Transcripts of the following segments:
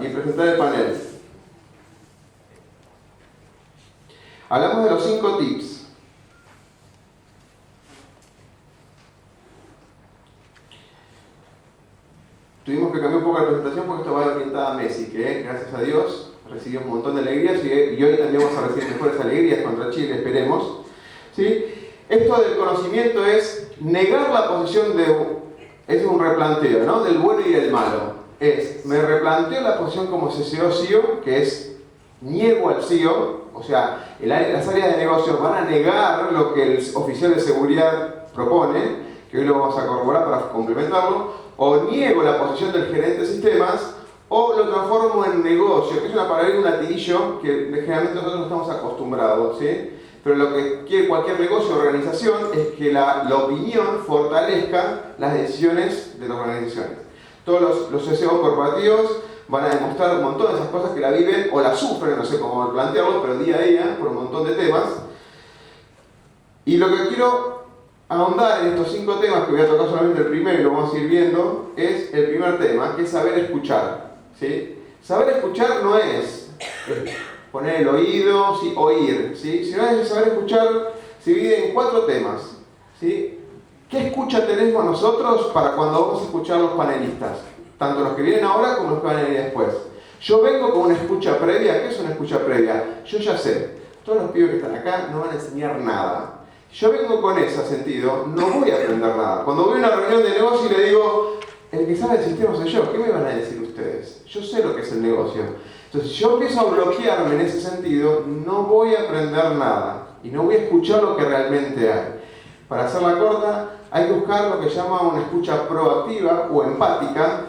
y presentar el panel. Hablamos de los 5 tips. Tuvimos que cambiar un poco la presentación porque esto va orientada a Messi, que gracias a Dios recibió un montón de alegrías y hoy también vamos a recibir mejores alegrías contra Chile, esperemos. ¿Sí? Esto del conocimiento es negar la posición de... Es un replanteo, ¿no? Del bueno y del malo. Me replanteo la posición como CCO-CEO, que es niego al CEO, o sea, las áreas de negocio van a negar lo que el oficial de seguridad propone, que hoy lo vamos a corroborar para complementarlo, o niego la posición del gerente de sistemas, o lo transformo en negocio, que es una palabra, un latilillo que generalmente nosotros no estamos acostumbrados, ¿sí? Pero lo que quiere cualquier negocio o organización es que la opinión fortalezca las decisiones de las organizaciones. Todos los CCO corporativos van a demostrar un montón de esas cosas que la viven o la sufren, no sé cómo plantearlo, pero día a día, por un montón de temas. Y lo que quiero ahondar en estos 5 temas, que voy a tocar solamente el primero y lo vamos a ir viendo, es el primer tema, que es saber escuchar. ¿Sí? Saber escuchar no es poner el oído, ¿sí? Oír, ¿sí? Sino es saber escuchar, se divide en 4 temas. ¿Sí? ¿Qué escucha tenemos nosotros para cuando vamos a escuchar a los panelistas? Tanto los que vienen ahora como los que van a venir después. Yo vengo con una escucha previa. ¿Qué es una escucha previa? Yo ya sé, todos los pibes que están acá no van a enseñar nada. Yo vengo con ese sentido, no voy a aprender nada. Cuando voy a una reunión de negocio y le digo, el que sabe el sistema soy yo, ¿qué me van a decir ustedes? Yo sé lo que es el negocio. Entonces, si yo empiezo a bloquearme en ese sentido, no voy a aprender nada y no voy a escuchar lo que realmente hay. Para hacerla corta, hay que buscar lo que se llama una escucha proactiva o empática,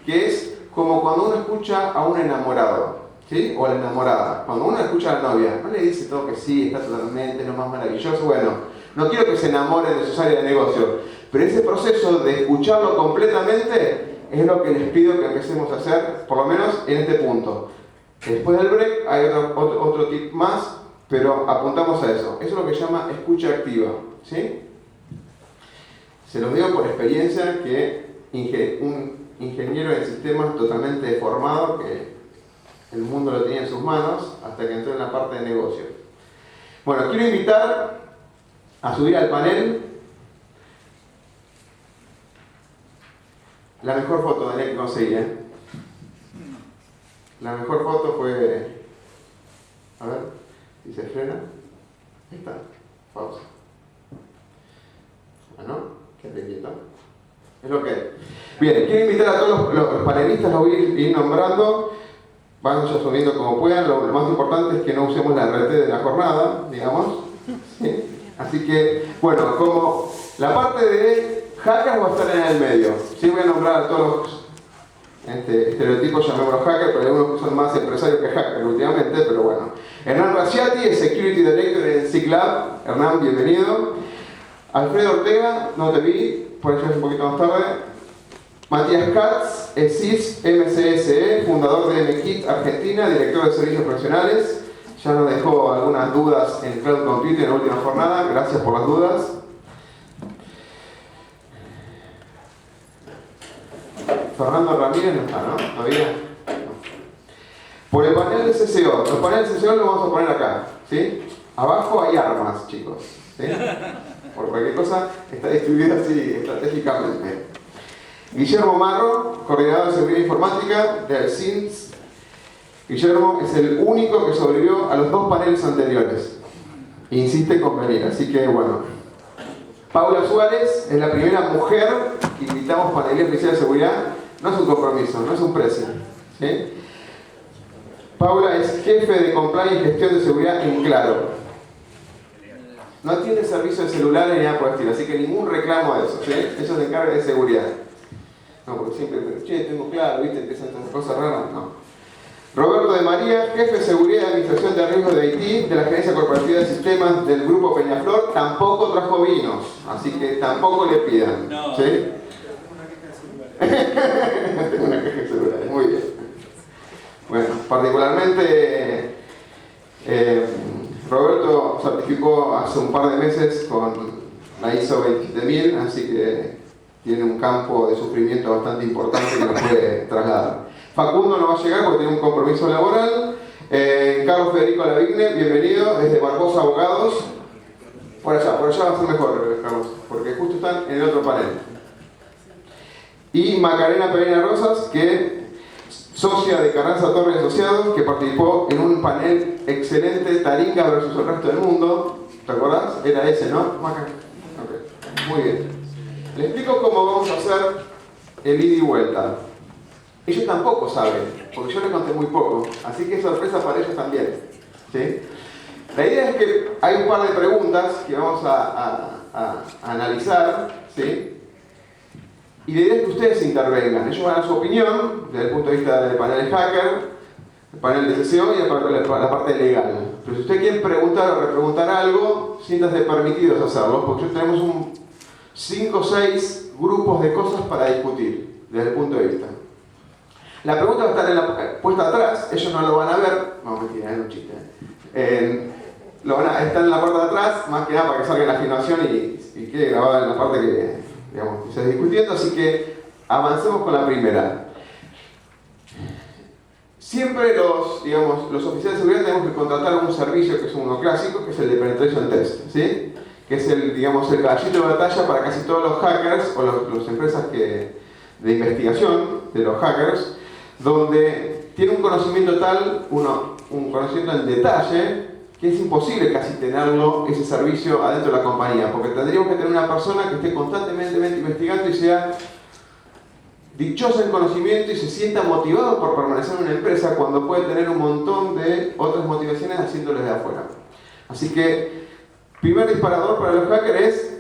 que es como cuando uno escucha a un enamorado, ¿sí? O a la enamorada. Cuando uno escucha a la novia, no le dice todo que sí, está totalmente lo más maravilloso. Bueno, no quiero que se enamore de sus áreas de negocio, pero ese proceso de escucharlo completamente es lo que les pido que empecemos a hacer, por lo menos en este punto. Después del break hay otro tip más, pero apuntamos a eso. Eso es lo que se llama escucha activa, ¿sí? Se los digo por experiencia que un ingeniero en sistemas totalmente deformado, que el mundo lo tenía en sus manos, hasta que entró en la parte de negocio. Bueno, quiero invitar a subir al panel la mejor foto de que conseguí, ¿eh? La mejor foto fue... A ver, si se frena. Ahí está. Pausa. Bueno, quédate quieto. Es lo que hay. Bien, quiero invitar a todos los panelistas, los voy a ir nombrando. Van ya subiendo como puedan. Lo más importante es que no usemos la RT de la jornada, digamos. ¿Sí? Así que, bueno, como la parte de hackers va a estar en el medio. Sí, voy a nombrar a todos los estereotipos, llamémoslos hackers, pero hay algunos que son más empresarios que hackers últimamente, pero bueno. Hernán Raciati es Security Director en SIG Lab. Hernán, bienvenido. Alfredo Ortega, no te vi, por eso es un poquito más tarde. Matías Katz es CIS MCSE, fundador de MKit Argentina, director de servicios profesionales. Ya nos dejó algunas dudas en Cloud Computing en la última jornada, gracias por las dudas. Fernando Ramírez no está, ¿no? ¿Todavía? No. Por el panel de CCO. Los paneles de CCO los vamos a poner acá, ¿sí? Abajo hay armas, chicos, ¿sí? Por cualquier cosa está distribuida así estratégicamente. Guillermo Marro, coordinador de seguridad informática del CINS. Guillermo es el único que sobrevivió a los 2 paneles anteriores. Insiste con venir, así que bueno. Paula Suárez es la primera mujer que invitamos panelista oficial de seguridad. No es un compromiso, no es un precio, ¿sí? Paula es jefe de compliance y gestión de seguridad en Claro. No tiene servicio de celular ni nada por el estilo, así que ningún reclamo de eso, ¿sí? Eso se encarga de seguridad. No, porque siempre, che, tengo Claro, ¿viste? Empiezan estas cosas raras, no. Roberto de María, jefe de seguridad y administración de riesgos de IT de la Gerencia Corporativa de Sistemas del Grupo Peñaflor, tampoco trajo vinos, así que tampoco le pidan, no. ¿sí? Tengo una caja de celulares, muy bien. Bueno, particularmente Roberto certificó hace un par de meses con la ISO 27000, así que tiene un campo de sufrimiento bastante importante que nos puede trasladar. Facundo no va a llegar porque tiene un compromiso laboral. Carlos Federico Lavigne, bienvenido, desde Barbosa Abogados. Por allá va a ser mejor, Carlos, porque justo están en el otro panel. Y Macarena Pereira Rosas, que socia de Carranza Torres Asociados, que participó en un panel excelente, Taringa versus el resto del mundo. ¿Te acordás? Era ese, ¿no, Maca? Okay. Muy bien. Les explico cómo vamos a hacer el ida y vuelta. Ellos tampoco saben, porque yo les conté muy poco, así que es sorpresa para ellos también. ¿Sí? La idea es que hay un par de preguntas que vamos a analizar, ¿sí? Y la idea es que ustedes intervengan. Ellos van a dar su opinión desde el punto de vista del panel hacker, el panel de SEO y la parte legal. Pero si ustedes quieren preguntar o repreguntar algo, siéntanse permitidos hacerlo, porque ya tenemos 5 o 6 grupos de cosas para discutir desde el punto de vista. La pregunta va a estar puesta atrás, ellos no lo van a ver, no, mentira, es un chiste. Está en la parte de atrás, más que nada para que salga la filmación y quede grabada en la parte que, digamos, que se está discutiendo, así que avancemos con la primera. Siempre los oficiales de seguridad tenemos que contratar un servicio que es uno clásico, que es el de Penetration Test, ¿sí? Que es el caballito de batalla para casi todos los hackers o las empresas de investigación de los hackers, donde tiene un conocimiento tal, un conocimiento en detalle, que es imposible casi tenerlo, ese servicio, adentro de la compañía, porque tendríamos que tener una persona que esté constantemente investigando y sea dichosa en conocimiento y se sienta motivado por permanecer en una empresa cuando puede tener un montón de otras motivaciones haciéndolo desde afuera. Así que, primer disparador para los hackers es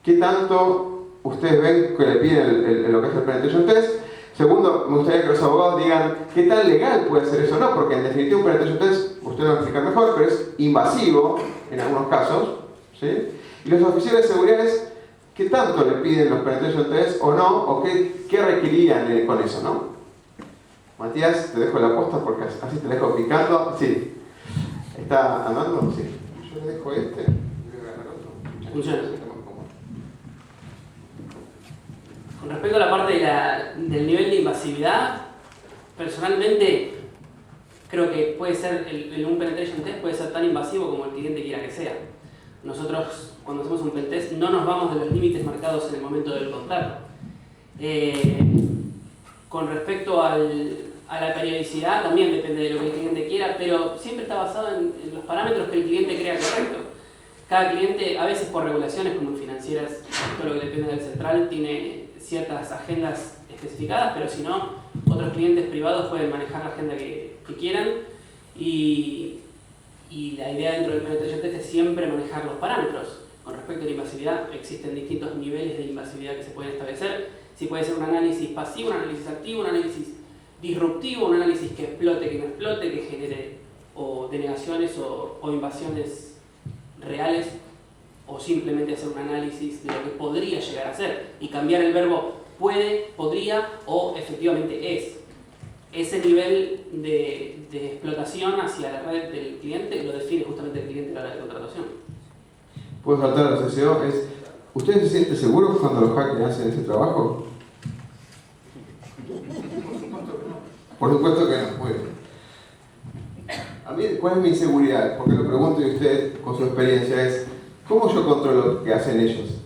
¿qué tanto ustedes ven que le piden lo que es el Penetration Test? Segundo, me gustaría que los abogados digan qué tan legal puede ser eso o no, porque en definitiva un Penetration Test, ustedes lo van a explicar mejor, pero es invasivo en algunos casos, ¿sí? Y los oficiales de seguridad es qué tanto le piden los Penetration Test o no, o qué requerirían con eso, ¿no? Matías, te dejo la posta porque así te dejo picando. Sí. ¿Está andando? Sí. Yo le dejo este. Voy a agarrar otro. Funciona. Con respecto a la parte del nivel de invasividad, personalmente creo que puede ser, un penetration test puede ser tan invasivo como el cliente quiera que sea. Nosotros, cuando hacemos un pentest, no nos vamos de los límites marcados en el momento del contrato. Con respecto a la periodicidad, también depende de lo que el cliente quiera, pero siempre está basado en los parámetros que el cliente crea correcto. Cada cliente, a veces por regulaciones como en financieras, todo lo que depende del central, tiene ciertas agendas especificadas, pero si no, otros clientes privados pueden manejar la agenda que quieran y la idea dentro del penetration test es siempre manejar los parámetros. Con respecto a la invasividad, existen distintos niveles de invasividad que se pueden establecer. Si puede ser un análisis pasivo, un análisis activo, un análisis disruptivo, un análisis que explote, que no explote, que genere o denegaciones o invasiones reales, o simplemente hacer un análisis de lo que podría llegar a ser y cambiar el verbo puede, podría o efectivamente es. Ese nivel de explotación hacia la red del cliente lo define justamente el cliente a la hora de contratación. ¿Puedo saltar a la SEO? ¿Ustedes se sienten seguros cuando los hackers hacen ese trabajo? Por supuesto que no. Muy bien. A mí, ¿cuál es mi inseguridad? Porque lo pregunto y usted, con su experiencia, es ¿cómo yo controlo lo que hacen ellos?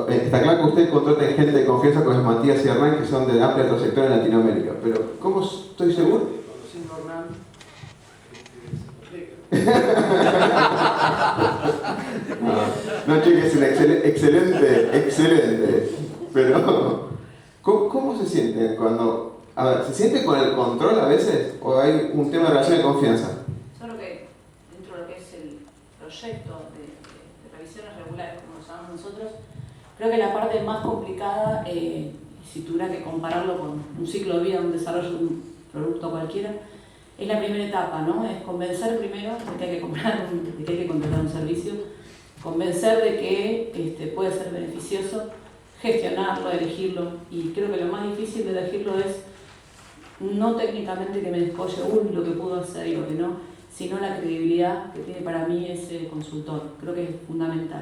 Está claro que ustedes contratan gente de confianza como es Matías y Hernán, que son de amplia trayectoria en Latinoamérica, pero ¿cómo estoy seguro? No, chicos, es excelente. Pero, ¿cómo se sienten cuando... A ver, ¿se sienten con el control a veces? ¿O hay un tema de relación de confianza? Yo creo que dentro de lo que es el proyecto de revisiones regulares, como lo llamamos nosotros, creo que la parte más complicada, si tuviera que compararlo con un ciclo de vida, un desarrollo de un producto cualquiera, es la primera etapa, ¿no? Es convencer primero de que hay que contratar un servicio, convencer de que puede ser beneficioso, gestionarlo, elegirlo, y creo que lo más difícil de elegirlo es no técnicamente que me descolle lo que pudo hacer y lo que no, sino la credibilidad que tiene para mí ese consultor. Creo que es fundamental.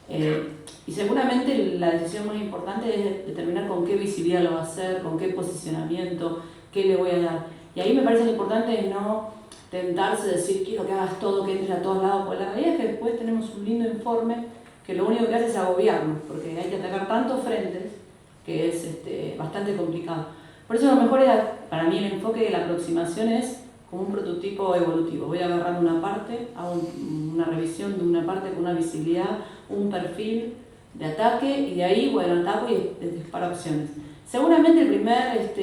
Y seguramente la decisión más importante es determinar con qué visibilidad lo va a hacer, con qué posicionamiento, qué le voy a dar. Y ahí me parece lo importante es no tentarse, decir quiero que hagas todo, que entres a todos lados, porque la realidad es que después tenemos un lindo informe que lo único que hace es agobiarnos, porque hay que atacar tantos frentes que es bastante complicado. Por eso lo mejor es, para mí el enfoque de la aproximación es como un prototipo evolutivo. Voy agarrando una parte, hago una revisión de una parte con una visibilidad, un perfil de ataque y de ahí, bueno, ataco y disparo acciones. Seguramente el primer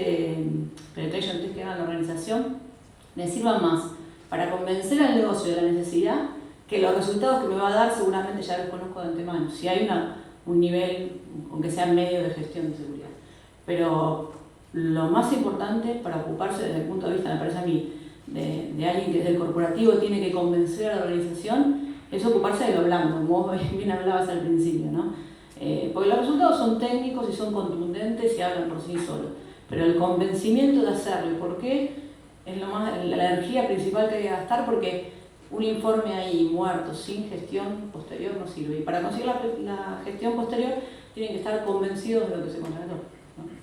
penetration test que haga la organización me sirva más para convencer al negocio de la necesidad que los resultados que me va a dar seguramente ya los conozco de antemano. Si hay un nivel, aunque sea medio de gestión de seguridad. Pero lo más importante para ocuparse desde el punto de vista, me parece a mí, de alguien que desde el corporativo tiene que convencer a la organización, es ocuparse de lo blando, como vos bien hablabas al principio, ¿no? Porque los resultados son técnicos y son contundentes y hablan por sí solos. Pero el convencimiento de hacerlo, ¿y por qué? Es la energía principal que hay que gastar, porque un informe ahí muerto, sin gestión posterior, no sirve. Y para conseguir la gestión posterior, tienen que estar convencidos de lo que se contrató, ¿no?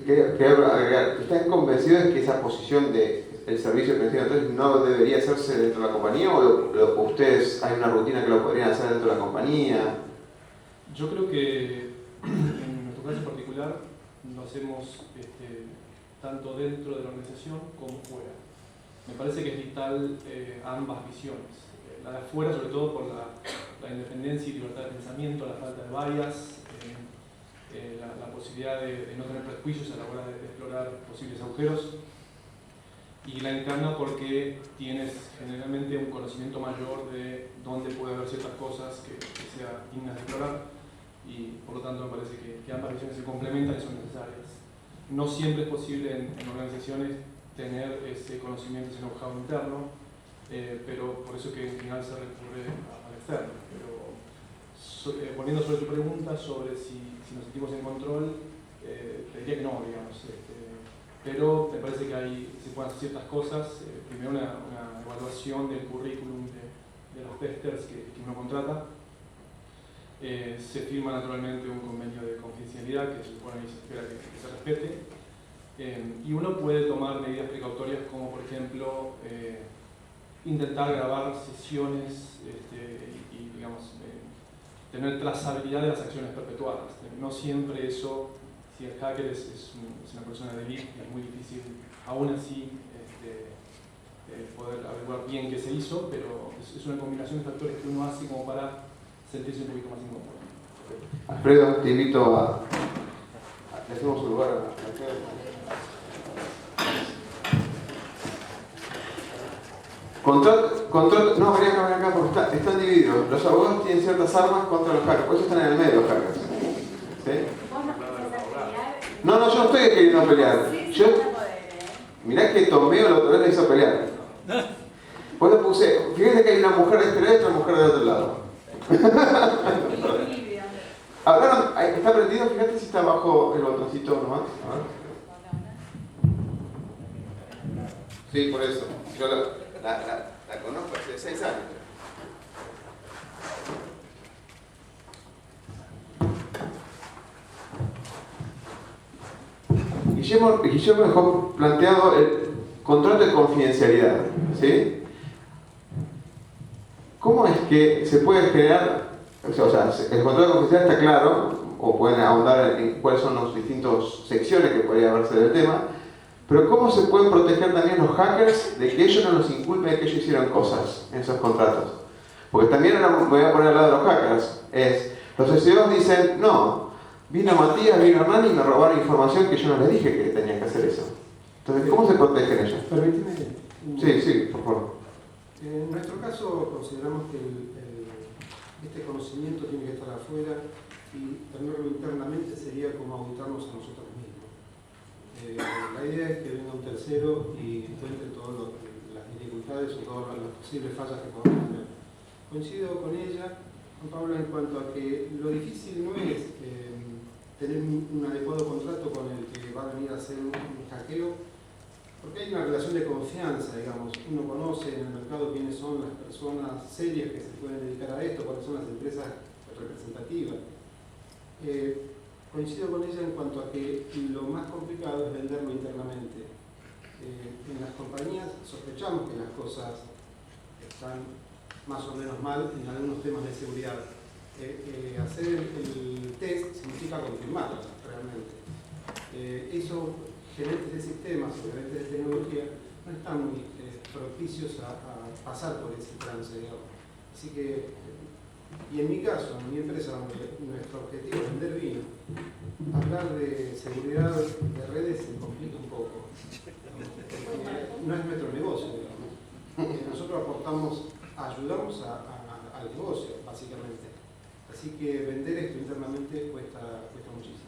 Quiero agregar, ¿están convencidos de que esa posición del servicio de prevención entonces no debería hacerse dentro de la compañía o ustedes hay una rutina que lo podrían hacer dentro de la compañía? Yo creo que en nuestro caso en particular lo hacemos tanto dentro de la organización como fuera. Me parece que es vital ambas visiones. La de afuera, sobre todo por la independencia y libertad de pensamiento, la falta de bias, la posibilidad de no tener prejuicios a la hora de explorar posibles agujeros. Y la interna porque tienes generalmente un conocimiento mayor de dónde puede haber ciertas cosas que sean dignas de explorar y por lo tanto me parece que ambas visiones se complementan y son necesarias. No siempre es posible en organizaciones tener ese conocimiento, ese know-how interno, pero por eso que en general se recurre al externo. Pero volviendo sobre tu pregunta sobre si nos sentimos en control, te diría que no, digamos. Pero me parece que se pueden hacer ciertas cosas. Primero una evaluación del currículum de los testers que uno contrata. Se firma naturalmente un convenio de confidencialidad que se supone y se espera que se respete. Y uno puede tomar medidas precautorias como por ejemplo intentar grabar sesiones y digamos, tener trazabilidad de las acciones perpetuadas. No siempre eso, si el hacker es una persona de elite, es muy difícil aún así poder averiguar bien qué se hizo, pero es una combinación de factores que uno hace como para sentirse un poquito más incómodo. Alfredo, te invito a... Le hacemos un lugar a Control, no, ven acá, porque están divididos. Los abogados tienen ciertas armas contra los hackers, por eso están en el medio los hackers. ¿Sí? No, yo no estoy queriendo pelear. Mirá que Tomeo la otra vez la hizo pelear. Pues le puse, fíjate que hay una mujer de este lado y otra mujer del otro lado. Hablaron, está prendido, fíjate si está abajo el botoncito nomás. A ver. Sí, por eso. Yo la conozco hace 6 años. Guillermo dejó planteado el contrato de confidencialidad, ¿sí? ¿Cómo es que se puede generar, o sea, el contrato de confidencialidad está claro, o pueden ahondar en cuáles son las distintas secciones que podría verse del tema, pero ¿cómo se pueden proteger también los hackers de que ellos no nos inculpen de que ellos hicieron cosas en esos contratos? Porque también ahora me voy a poner al lado de los hackers, los SEOs dicen, no, vino Matías, vino Hernán y me robaron información que yo no les dije que tenían que hacer eso. Entonces, ¿cómo se protegen ellos? Permíteme. Sí, por favor. En nuestro caso consideramos que este conocimiento tiene que estar afuera y tenerlo internamente sería como auditarnos a nosotros mismos. La idea es que venga un tercero y encuentre todas las dificultades o todas las posibles fallas que podamos tener. Coincido con ella, con Paula, en cuanto a que lo difícil no es tener un adecuado contrato con el que va a venir a hacer un hackeo, porque hay hay una relación de confianza, digamos. Uno conoce en el mercado quiénes son las personas serias que se pueden dedicar a esto, cuáles son las empresas representativas. Coincido con ella en cuanto a que lo más complicado es venderlo internamente. En las compañías sospechamos que las cosas están más o menos mal en algunos temas de seguridad. Hacer el test significa confirmarlo realmente. Eso, gerentes de sistemas o gerentes de tecnología no están muy propicios a pasar por ese trance, digamos. Así que, y en mi caso, en mi empresa, nuestro objetivo es vender vino. Hablar de seguridad de redes se complica un poco. No es nuestro negocio, digamos. Nosotros ayudamos al negocio, básicamente. Así que vender esto internamente cuesta muchísimo.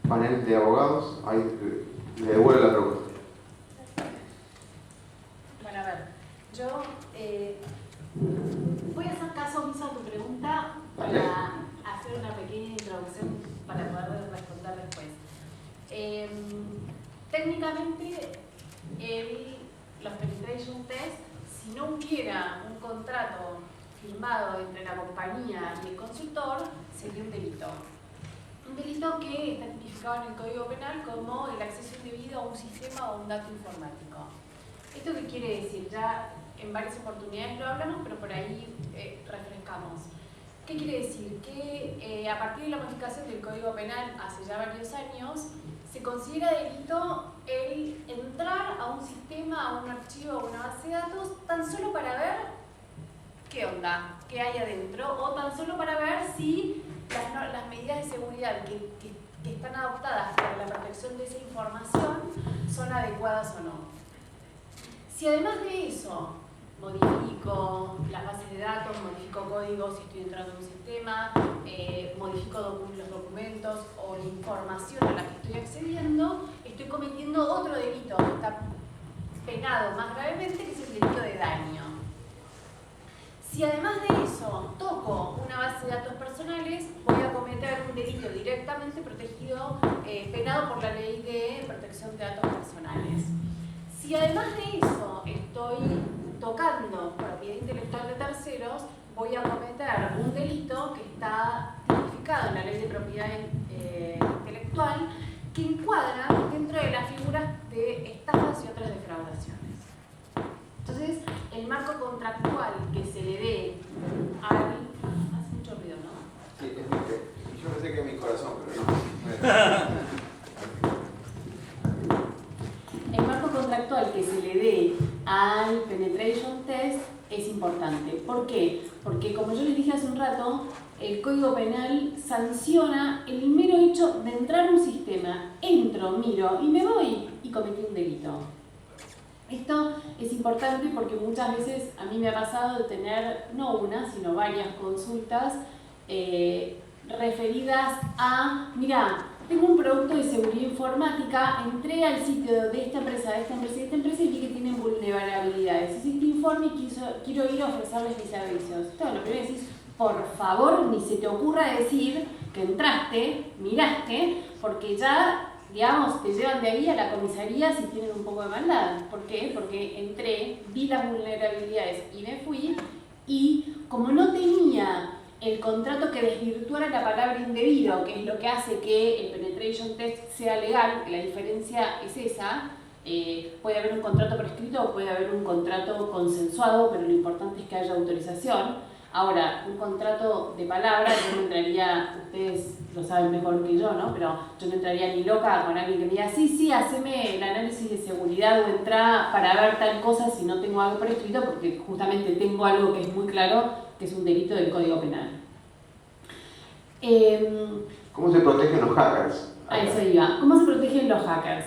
Panel de abogados, ahí le devuelvo la pregunta. Bueno, a ver, yo voy a hacer caso omiso a tu pregunta para hacer una pequeña introducción para poder responder después. Técnicamente, los penetration test, si no hubiera un contrato firmado entre la compañía y el consultor, sería un delito. Un delito que está tipificado en el Código Penal como el acceso indebido a un sistema o a un dato informático. ¿Esto qué quiere decir? Ya en varias oportunidades lo hablamos, pero por ahí refrescamos. ¿Qué quiere decir? Que a partir de la modificación del Código Penal hace ya varios años, se considera delito el entrar a un sistema, a un archivo, a una base de datos, tan solo para ver qué onda, qué hay adentro, o tan solo para ver si las medidas de seguridad que están adoptadas para la protección de esa información son adecuadas o no. Si además de eso modifico las bases de datos, modifico códigos si estoy entrando en un sistema, modifico los documentos o la información a la que estoy accediendo, estoy cometiendo otro delito que está penado más gravemente, que es el delito de daño. Si además de eso toco una base de datos personales, voy a cometer un delito directamente protegido, penado por la Ley de Protección de Datos Personales. Si además de eso estoy tocando propiedad intelectual de terceros, voy a cometer un delito que está tipificado en la Ley de Propiedad Intelectual, que encuadra dentro de las figuras de estafas y otras defraudaciones. Entonces, el marco contractual que se le dé al... Hace mucho ruido, ¿no? Sí, yo pensé que es mi corazón, pero no. El marco contractual que se le dé al penetration test es importante. ¿Por qué? Porque, como yo les dije hace un rato, el Código Penal sanciona el mero hecho de entrar a un sistema, entro, miro y me voy y cometí un delito. Esto es importante porque muchas veces a mí me ha pasado de tener no una, sino varias consultas referidas a, mira, tengo un producto de seguridad informática, entré al sitio de esta empresa, de esta empresa y de esta empresa y vi que tienen vulnerabilidades. Hice este informe y quiero ir a ofrecerles mis servicios. Entonces, lo primero decís, por favor, ni se te ocurra decir que entraste, miraste, porque ya, digamos, te llevan de ahí a la comisaría si tienen un poco de maldad. ¿Por qué? Porque entré, vi las vulnerabilidades y me fui, y como no tenía el contrato que desvirtuara la palabra indebido, que es lo que hace que el penetration test sea legal, la diferencia es esa, puede haber un contrato por escrito o puede haber un contrato consensuado, pero lo importante es que haya autorización. Ahora, un contrato de palabra, yo no entraría, ustedes lo saben mejor que yo, ¿no? Pero yo no entraría ni loca con alguien que me diga, sí, haceme el análisis de seguridad o entra para ver tal cosa si no tengo algo por escrito, porque justamente tengo algo que es muy claro, que es un delito del Código Penal. ¿Cómo se protegen los hackers? A eso iba. ¿Cómo se protegen los hackers?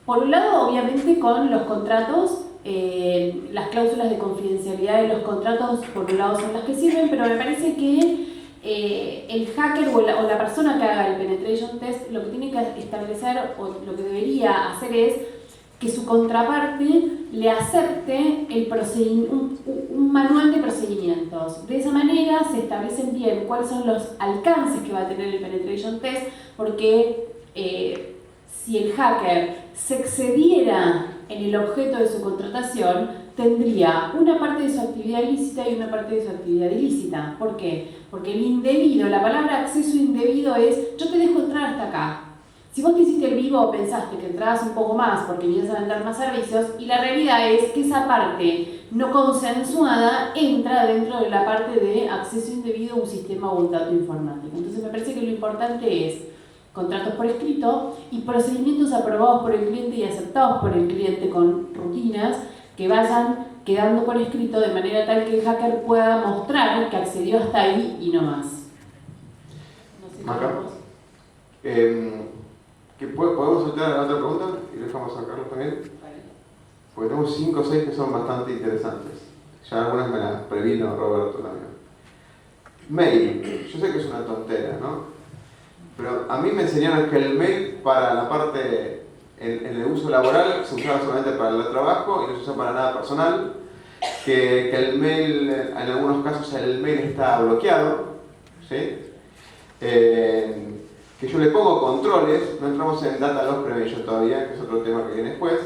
Por un lado, obviamente, con los contratos. Las cláusulas de confidencialidad de los contratos, por un lado, son las que sirven, pero me parece que el hacker o la persona que haga el penetration test lo que tiene que establecer o lo que debería hacer es que su contraparte le acepte un manual de procedimientos. De esa manera se establecen bien cuáles son los alcances que va a tener el penetration test, porque si el hacker se excediera en el objeto de su contratación, tendría una parte de su actividad ilícita y una parte de su actividad ilícita. ¿Por qué? Porque el indebido, la palabra acceso indebido es yo te dejo entrar hasta acá. Si vos te hiciste el vivo, pensaste que entrabas un poco más porque ibas a vender más servicios, y la realidad es que esa parte no consensuada entra dentro de la parte de acceso indebido a un sistema o un dato informático. Entonces me parece que lo importante es contratos por escrito y procedimientos aprobados por el cliente y aceptados por el cliente con rutinas que vayan quedando por escrito de manera tal que el hacker pueda mostrar que accedió hasta ahí y no más. No sé, Maca, ¿podemos saltar a la otra pregunta y dejamos a Carlos también? Porque tenemos 5 o 6 que son bastante interesantes. Ya algunas me las previno Roberto también. Mail. Yo sé que es una tontera, ¿no? Pero a mí me enseñaron que el mail para la parte, en el uso laboral, se usaba solamente para el trabajo y no se usa para nada personal. Que el mail, en algunos casos el mail está bloqueado, ¿sí? Que yo le pongo controles, no entramos en Data Loss Prevention todavía, que es otro tema que viene después,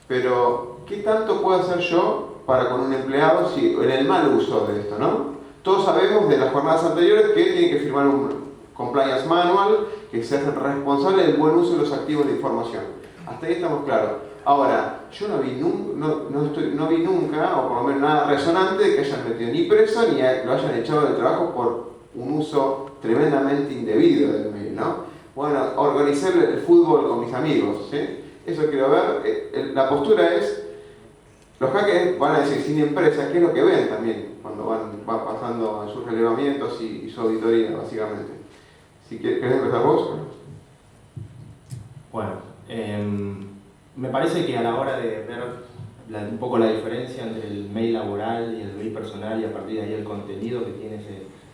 pero ¿qué tanto puedo hacer yo para con un empleado si, en el mal uso de esto, ¿no? Todos sabemos de las jornadas anteriores que tienen que firmar un compliance manual, que se hacen responsables del buen uso de los activos de información. Hasta ahí estamos claros. Ahora, yo no vi nunca, o por lo menos nada resonante, de que hayan metido ni preso ni lo hayan echado del trabajo por un uso tremendamente indebido del mail, ¿no? Bueno, organizar el fútbol con mis amigos, ¿sí? Eso quiero ver. La postura es, los hackers van a decir sin empresa, ¿qué es lo que ven también cuando van pasando sus relevamientos y su auditoría, básicamente? Si querés empezar vos. Bueno, me parece que a la hora de ver un poco la diferencia entre el mail laboral y el mail personal y a partir de ahí el contenido que tiene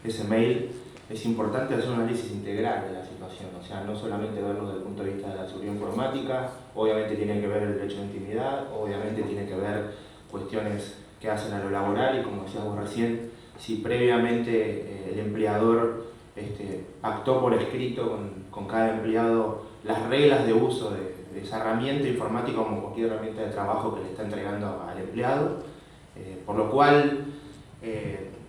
ese mail, es importante hacer un análisis integral de la situación, o sea, no solamente verlo desde el punto de vista de la seguridad informática, obviamente tiene que ver el derecho de intimidad, obviamente tiene que ver cuestiones que hacen a lo laboral y como decíamos recién, si previamente el empleador pactó por escrito con cada empleado las reglas de uso de esa herramienta informática como cualquier herramienta de trabajo que le está entregando al empleado, por lo cual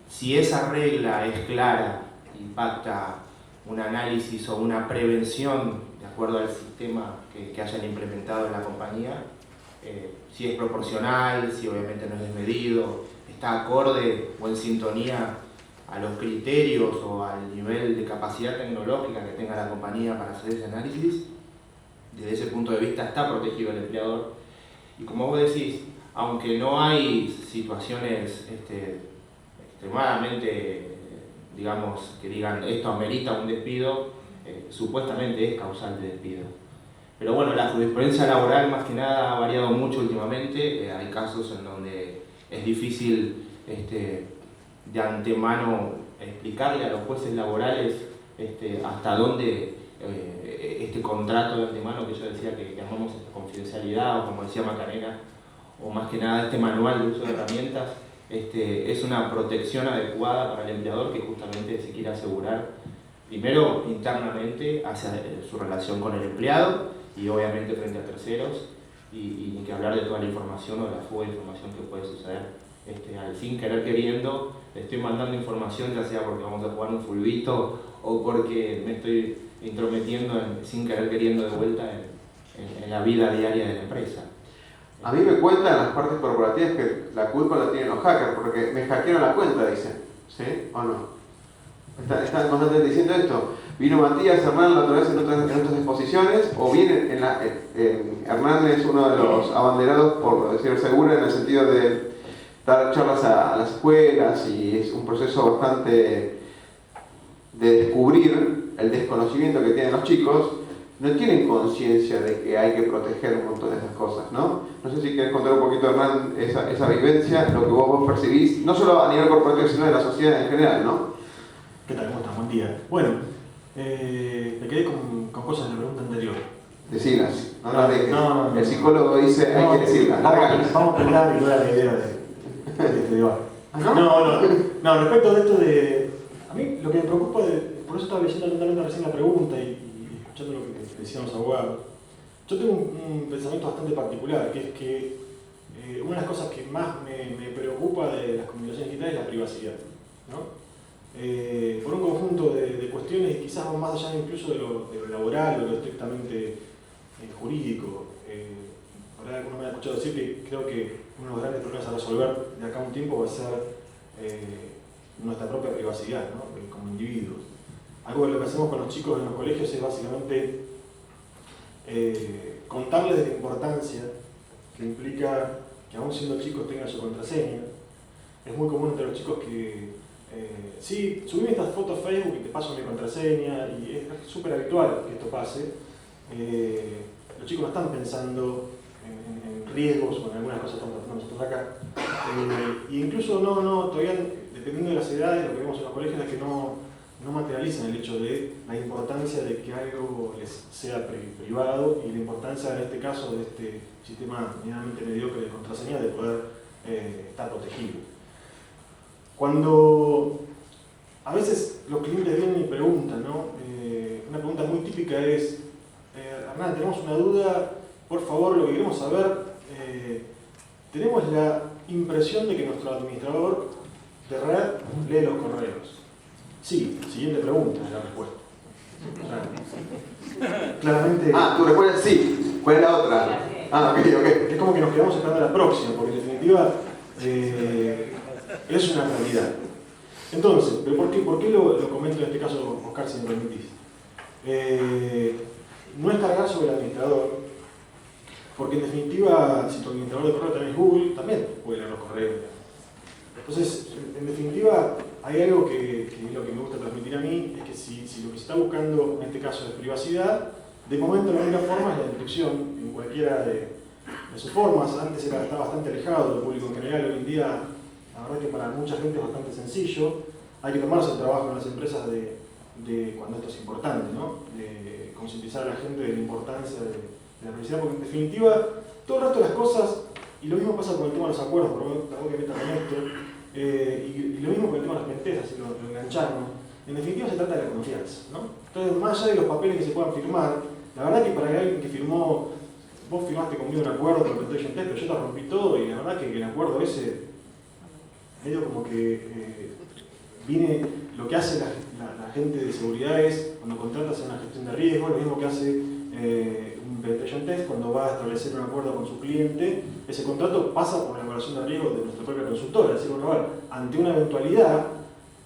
si esa regla es clara, impacta un análisis o una prevención de acuerdo al sistema que hayan implementado en la compañía, si es proporcional, si obviamente no es desmedido, está acorde o en sintonía a los criterios o al nivel de capacidad tecnológica que tenga la compañía para hacer ese análisis, desde ese punto de vista está protegido el empleador. Y como vos decís, aunque no hay situaciones extremadamente, digamos, que digan esto amerita un despido, supuestamente es causal de despido. Pero bueno, la jurisprudencia laboral más que nada ha variado mucho últimamente, hay casos en donde es difícil de antemano explicarle a los jueces laborales hasta dónde este contrato de antemano que yo decía que llamamos confidencialidad o como decía Macarena, o más que nada este manual de uso de herramientas, es una protección adecuada para el empleador que justamente se quiere asegurar primero internamente hacia su relación con el empleado y obviamente frente a terceros y ni que hablar de toda la información o de la fuga de información que puede suceder. Al sin querer queriendo, le estoy mandando información ya sea porque vamos a jugar un fulbito o porque me estoy intrometiendo sin querer queriendo de vuelta en la vida diaria de la empresa. A mí me cuentan las partes corporativas que la culpa la tienen los hackers porque me hackearon la cuenta, dicen. ¿Sí o no? ¿Están constantemente diciendo esto? Vino Matías Hernán la otra vez en otras exposiciones, o viene Hernán es uno de los abanderados por decir seguro en el sentido de dar charlas a las escuelas y es un proceso bastante de descubrir el desconocimiento que tienen los chicos. No tienen conciencia de que hay que proteger un montón de esas cosas, ¿no? No sé si quieres contar un poquito, Hernán, esa vivencia, lo que vos percibís, no solo a nivel corporativo, sino de la sociedad en general, ¿no? ¿Qué tal? ¿Cómo estás? Buen día. Bueno, me quedé con cosas de la pregunta anterior. Decilas, no las dejes. No. El psicólogo dice, hay que decirlas, largas. Vamos a terminar y no era la idea de este debate. No, respecto de esto de... A mí lo que me preocupa, por eso estaba leyendo atentamente recién la pregunta y escuchando lo que decían los abogados, Yo tengo un pensamiento bastante particular, que es que una de las cosas que más me preocupa de las comunicaciones digitales es la privacidad, ¿no? Por un conjunto de cuestiones, y quizás más allá incluso de lo laboral o de lo estrictamente jurídico. Ahora algunos me han escuchado decir que creo que uno de los grandes problemas a resolver de acá a un tiempo va a ser nuestra propia privacidad, ¿no? Como individuos. Algo de lo que hacemos con los chicos en los colegios es básicamente contarles de la importancia que implica que aún siendo chicos tengan su contraseña. Es muy común entre los chicos que sí, subime estas fotos a Facebook y te paso mi contraseña, y es súper habitual que esto pase. Los chicos no están pensando en riesgos o en algunas cosas que estamos tratando nosotros acá. E incluso todavía, dependiendo de las edades, lo que vemos en los colegios es que no materializan el hecho de la importancia de que algo les sea privado y la importancia en este caso de este sistema medianamente mediocre de contraseña de poder estar protegido. Cuando a veces los clientes vienen y preguntan, ¿no? Una pregunta muy típica es: Hernán, tenemos una duda, por favor, lo que queremos saber, tenemos la impresión de que nuestro administrador de red lee los correos. Sí, siguiente pregunta es la respuesta. Claramente. Tu respuesta es sí. ¿Cuál es la otra? Ok. Es como que nos quedamos esperando la próxima, porque en definitiva es una realidad. Entonces, ¿pero por qué lo comento en este caso, Oscar, si me permitís? No es cargar sobre el administrador, porque en definitiva, si tu administrador de correo también es Google, también puede leer los correos. Entonces, en definitiva, hay algo que es lo que me gusta transmitir a mí, es que si lo que se está buscando en este caso es privacidad, de momento la única forma es la inscripción en cualquiera de sus formas. Antes está bastante alejado del público en general, hoy en día la verdad que para mucha gente es bastante sencillo. Hay que tomarse el trabajo en las empresas de cuando esto es importante, ¿no? De concientizar a la gente de la importancia de la privacidad, porque en definitiva todo el resto de las cosas, y lo mismo pasa con el tema de los acuerdos, perdón que meta con esto, y lo mismo con el tema de las penetras, si lo enganchamos, en definitiva se trata de la confianza, ¿no? Entonces, más allá de los papeles que se puedan firmar, la verdad que para alguien que firmó, vos firmaste conmigo un acuerdo con el Penetration Test, pero yo te rompí todo, y la verdad que el acuerdo ese, medio como que viene, lo que hace la gente de seguridad es, cuando contratas una gestión de riesgo, lo mismo que hace un Penetration Test cuando va a establecer un acuerdo con su cliente. Ese contrato pasa por la evaluación de riesgo de nuestra propia consultora, es decir, bueno, a ver, ante una eventualidad,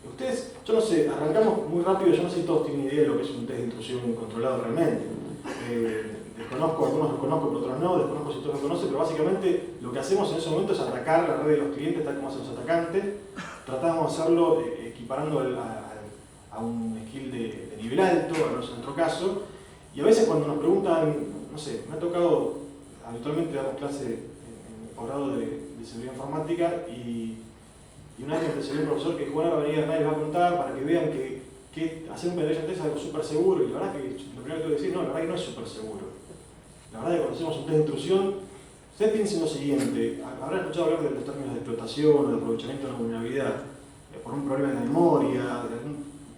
ustedes, yo no sé, arrancamos muy rápido, yo no sé si todos tienen idea de lo que es un test de intrusión controlado realmente. Desconozco, algunos los conozco, pero otros no, desconozco si todos lo conocen, pero básicamente lo que hacemos en ese momento es atacar la red de los clientes tal como hacen los atacantes. Tratamos de hacerlo equiparando a un skill de nivel alto, al menos en nuestro caso, y a veces cuando nos preguntan, no sé, me ha tocado, habitualmente damos clase en el posgrado de seguridad informática, y una vez me enseñó un profesor que bueno, va a venir, nadie va a contar para que vean que hacer un penetration test es algo súper seguro, y la verdad que lo primero que tengo que decir, no, la verdad que no es súper seguro. La verdad que cuando hacemos un test de intrusión, ustedes piensen lo siguiente: habrán escuchado hablar de los términos de explotación o de aprovechamiento de la vulnerabilidad por un problema de la memoria.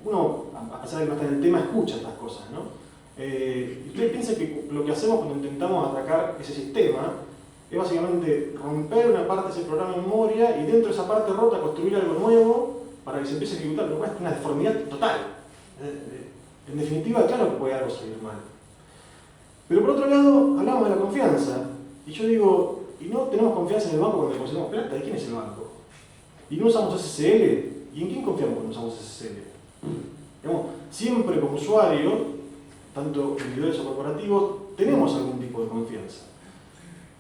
Uno, a pesar de que no está en el tema, escucha estas cosas, ¿no? Ustedes piensen que lo que hacemos cuando intentamos atacar ese sistema es básicamente romper una parte de ese programa de memoria y dentro de esa parte rota construir algo nuevo para que se empiece a ejecutar, lo cual es una deformidad total. En definitiva, claro que puede algo salir mal. Pero por otro lado, hablamos de la confianza, y yo digo, ¿y no tenemos confianza en el banco cuando depositamos plata? ¿De quién es el banco? ¿Y no usamos SSL? ¿Y en quién confiamos cuando usamos SSL? Digamos, siempre como usuario, tanto individuales o corporativos, tenemos algún tipo de confianza.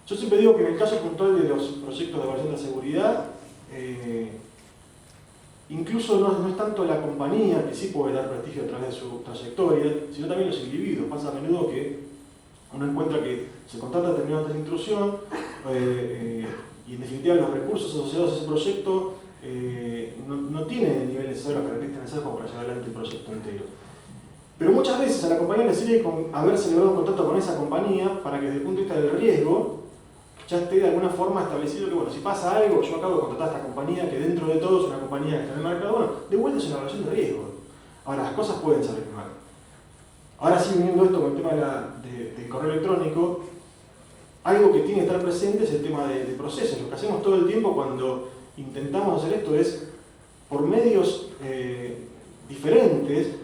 Yo siempre digo que en el caso puntual de los proyectos de evaluación de seguridad, incluso no es tanto la compañía, que sí puede dar prestigio a través de su trayectoria, sino también los individuos. Pasa a menudo que uno encuentra que se contrata determinado test de intrusión y en definitiva los recursos asociados a ese proyecto no tienen el nivel necesario, las características necesarias como para llevar adelante el proyecto entero. Pero muchas veces a la compañía le sirve haber celebrado un contrato con esa compañía para que desde el punto de vista del riesgo ya esté de alguna forma establecido que, bueno, si pasa algo, yo acabo de contratar a esta compañía que dentro de todo es una compañía que está en el mercado, bueno, de vuelta es una evaluación de riesgo. Ahora, las cosas pueden salir mal. Ahora sí, uniendo esto con el tema del correo electrónico, algo que tiene que estar presente es el tema de procesos. Lo que hacemos todo el tiempo cuando intentamos hacer esto es, por medios diferentes,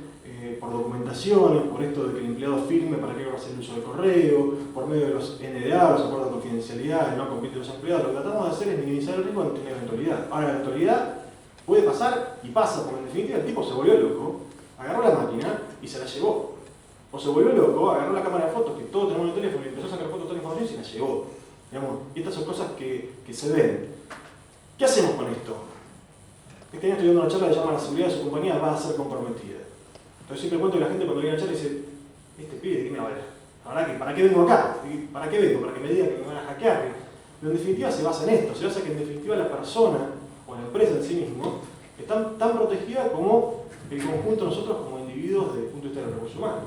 por documentaciones, por esto de que el empleado firme para que va a hacer el uso del correo, por medio de los NDA, los acuerdos de confidencialidad, el no compite de los empleados, lo que tratamos de hacer es minimizar el riesgo ante una eventualidad. Ahora, la eventualidad puede pasar y pasa, porque en definitiva el tipo se volvió loco, agarró la máquina y se la llevó. O se volvió loco, agarró la cámara de fotos que todos tenemos en el teléfono y empezó a sacar fotos de toda la información y se la llevó. Digamos, y estas son cosas que se ven. ¿Qué hacemos con esto? Este año estoy dando una charla que se llama La seguridad de su compañía va a ser comprometida. Entonces siempre cuento que la gente cuando viene a la charla dice, este pibe, ¿qué me va a ver? La verdad que, ¿para qué vengo acá? ¿Para qué vengo? ¿Para que me digan que me van a hackear? Pero en definitiva se basa en esto, se basa en que en definitiva la persona o la empresa en sí mismo está tan protegida como el conjunto de nosotros como individuos desde el punto de vista de los recursos humanos.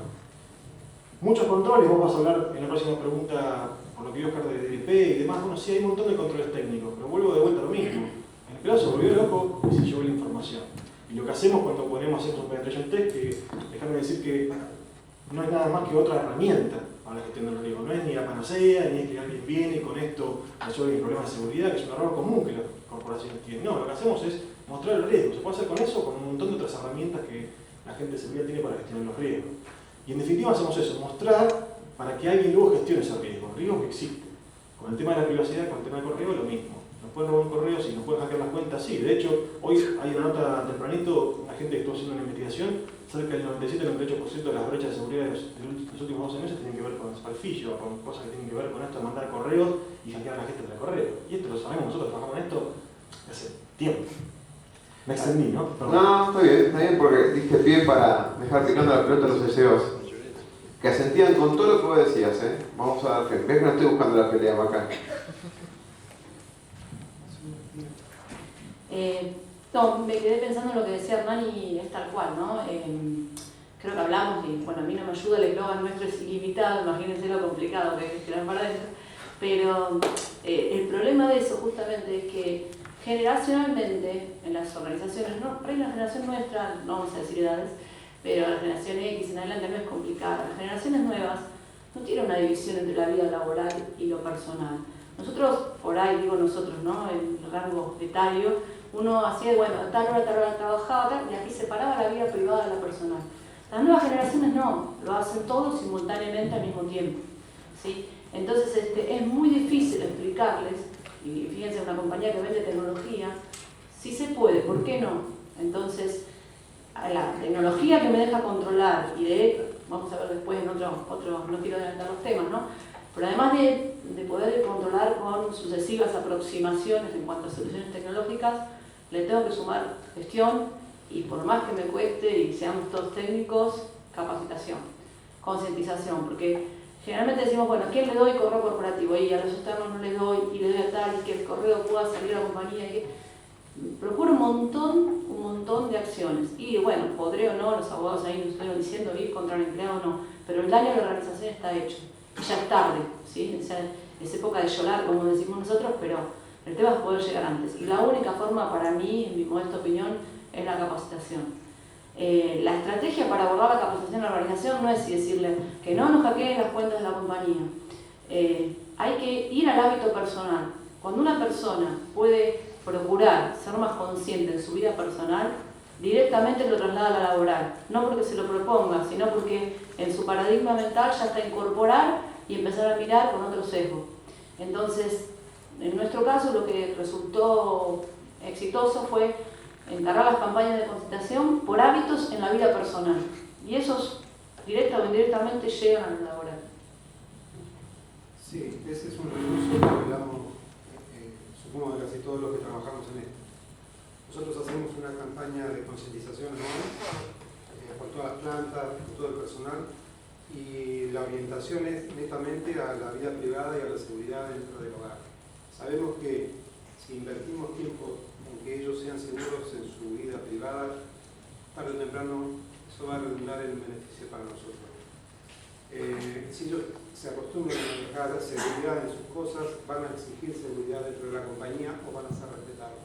Muchos controles, vos vas a hablar en la próxima pregunta, por lo que vio Oscar de DLP y demás, bueno, sí hay un montón de controles técnicos, pero vuelvo de vuelta a lo mismo. El empleado se volvió loco y se llevó la información. Y lo que hacemos cuando ponemos a hacer un penetration test, que déjame decir que no es nada más que otra herramienta para la gestión del riesgo. No es ni la panacea, ni es que alguien viene y con esto resuelve el problema de seguridad, que es un error común que las corporaciones tienen. No, lo que hacemos es mostrar el riesgo. Se puede hacer con eso, con un montón de otras herramientas que la gente de seguridad tiene para gestionar los riesgos. Y en definitiva hacemos eso, mostrar para que alguien luego gestione ese riesgo, el riesgo que existe. Con el tema de la privacidad, con el tema del correo, lo mismo. Nos pueden robar un correo, si nos pueden hackear las cuentas, sí. De hecho, hoy hay una nota tempranito, una gente que estuvo haciendo una investigación, cerca del 97-98% de las brechas de seguridad de los últimos 12 meses tienen que ver con spalfillo, con cosas que tienen que ver con esto de mandar correos y hackear a la gente del correo. Y esto lo sabemos, nosotros trabajamos en esto hace tiempo. Me extendí, ¿no? Perdón. No, está bien porque diste pie para dejar picando la pelota a los SEOs. Que asentían con todo lo que vos decías, ¿eh? Vamos a dar fe. Ves que no estoy buscando la pelea acá. No, me quedé pensando en lo que decía Hernán y es tal cual, ¿no? Creo que hablamos y, bueno, a mí no me ayuda, el eslogan nuestro es ilimitado, imagínense lo complicado que es tirar para adentro. Pero el problema de eso justamente es que generacionalmente en las organizaciones, no, por ahí la generación nuestra, no vamos a decir edades, pero la generación X en adelante no es complicada. Las generaciones nuevas no tienen una división entre la vida laboral y lo personal. Nosotros, por ahí digo nosotros, ¿no? En el rango etario, uno hacía, bueno, a tal hora trabajaba, tal, y aquí separaba la vida privada de la personal. Las nuevas generaciones no, lo hacen todos simultáneamente al mismo tiempo, ¿sí? Entonces es muy difícil explicarles, y fíjense, una compañía que vende tecnología, sí se puede, ¿por qué no? Entonces, la tecnología que me deja controlar, y vamos a ver después en otro, no quiero adelantar los temas, ¿no? Pero además de poder controlar con sucesivas aproximaciones en cuanto a soluciones tecnológicas, le tengo que sumar gestión y por más que me cueste y seamos todos técnicos, capacitación, concientización, porque generalmente decimos, bueno, ¿a quién le doy correo corporativo? Y a los externos no les doy, y le doy a tal, y que el correo pueda salir a la compañía. Procuro un montón de acciones. Y bueno, podré o no, los abogados ahí nos estuvieron diciendo ir contra el empleado o no, pero el daño a la organización está hecho. Ya es tarde, ¿sí? Es época de llorar, como decimos nosotros, pero el tema es poder llegar antes. Y la única forma para mí, en mi modesta opinión, es la capacitación. La estrategia para abordar la capacitación en la organización no es decirle que no nos hackeen las cuentas de la compañía. Hay que ir al hábito personal. Cuando una persona puede procurar ser más consciente en su vida personal, directamente lo traslada a la laboral. No porque se lo proponga, sino porque en su paradigma mental ya está incorporar y empezar a mirar con otro sesgo. Entonces, en nuestro caso, lo que resultó exitoso fue encargar las campañas de concientización por hábitos en la vida personal. Y esos, directa o indirectamente, llegan a la laboral. Sí, ese es un recurso que hablamos, supongo, de casi todos los que trabajamos en esto. Nosotros hacemos una campaña de concientización anual por todas las plantas, por todo el personal, y la orientación es netamente a la vida privada y a la seguridad dentro del hogar. Sabemos que si invertimos tiempo en que ellos sean seguros en su vida privada, tarde o temprano eso va a redundar en un beneficio para nosotros. Si ellos se acostumbran a dejar seguridad en sus cosas, van a exigir seguridad dentro de la compañía o van a ser respetados.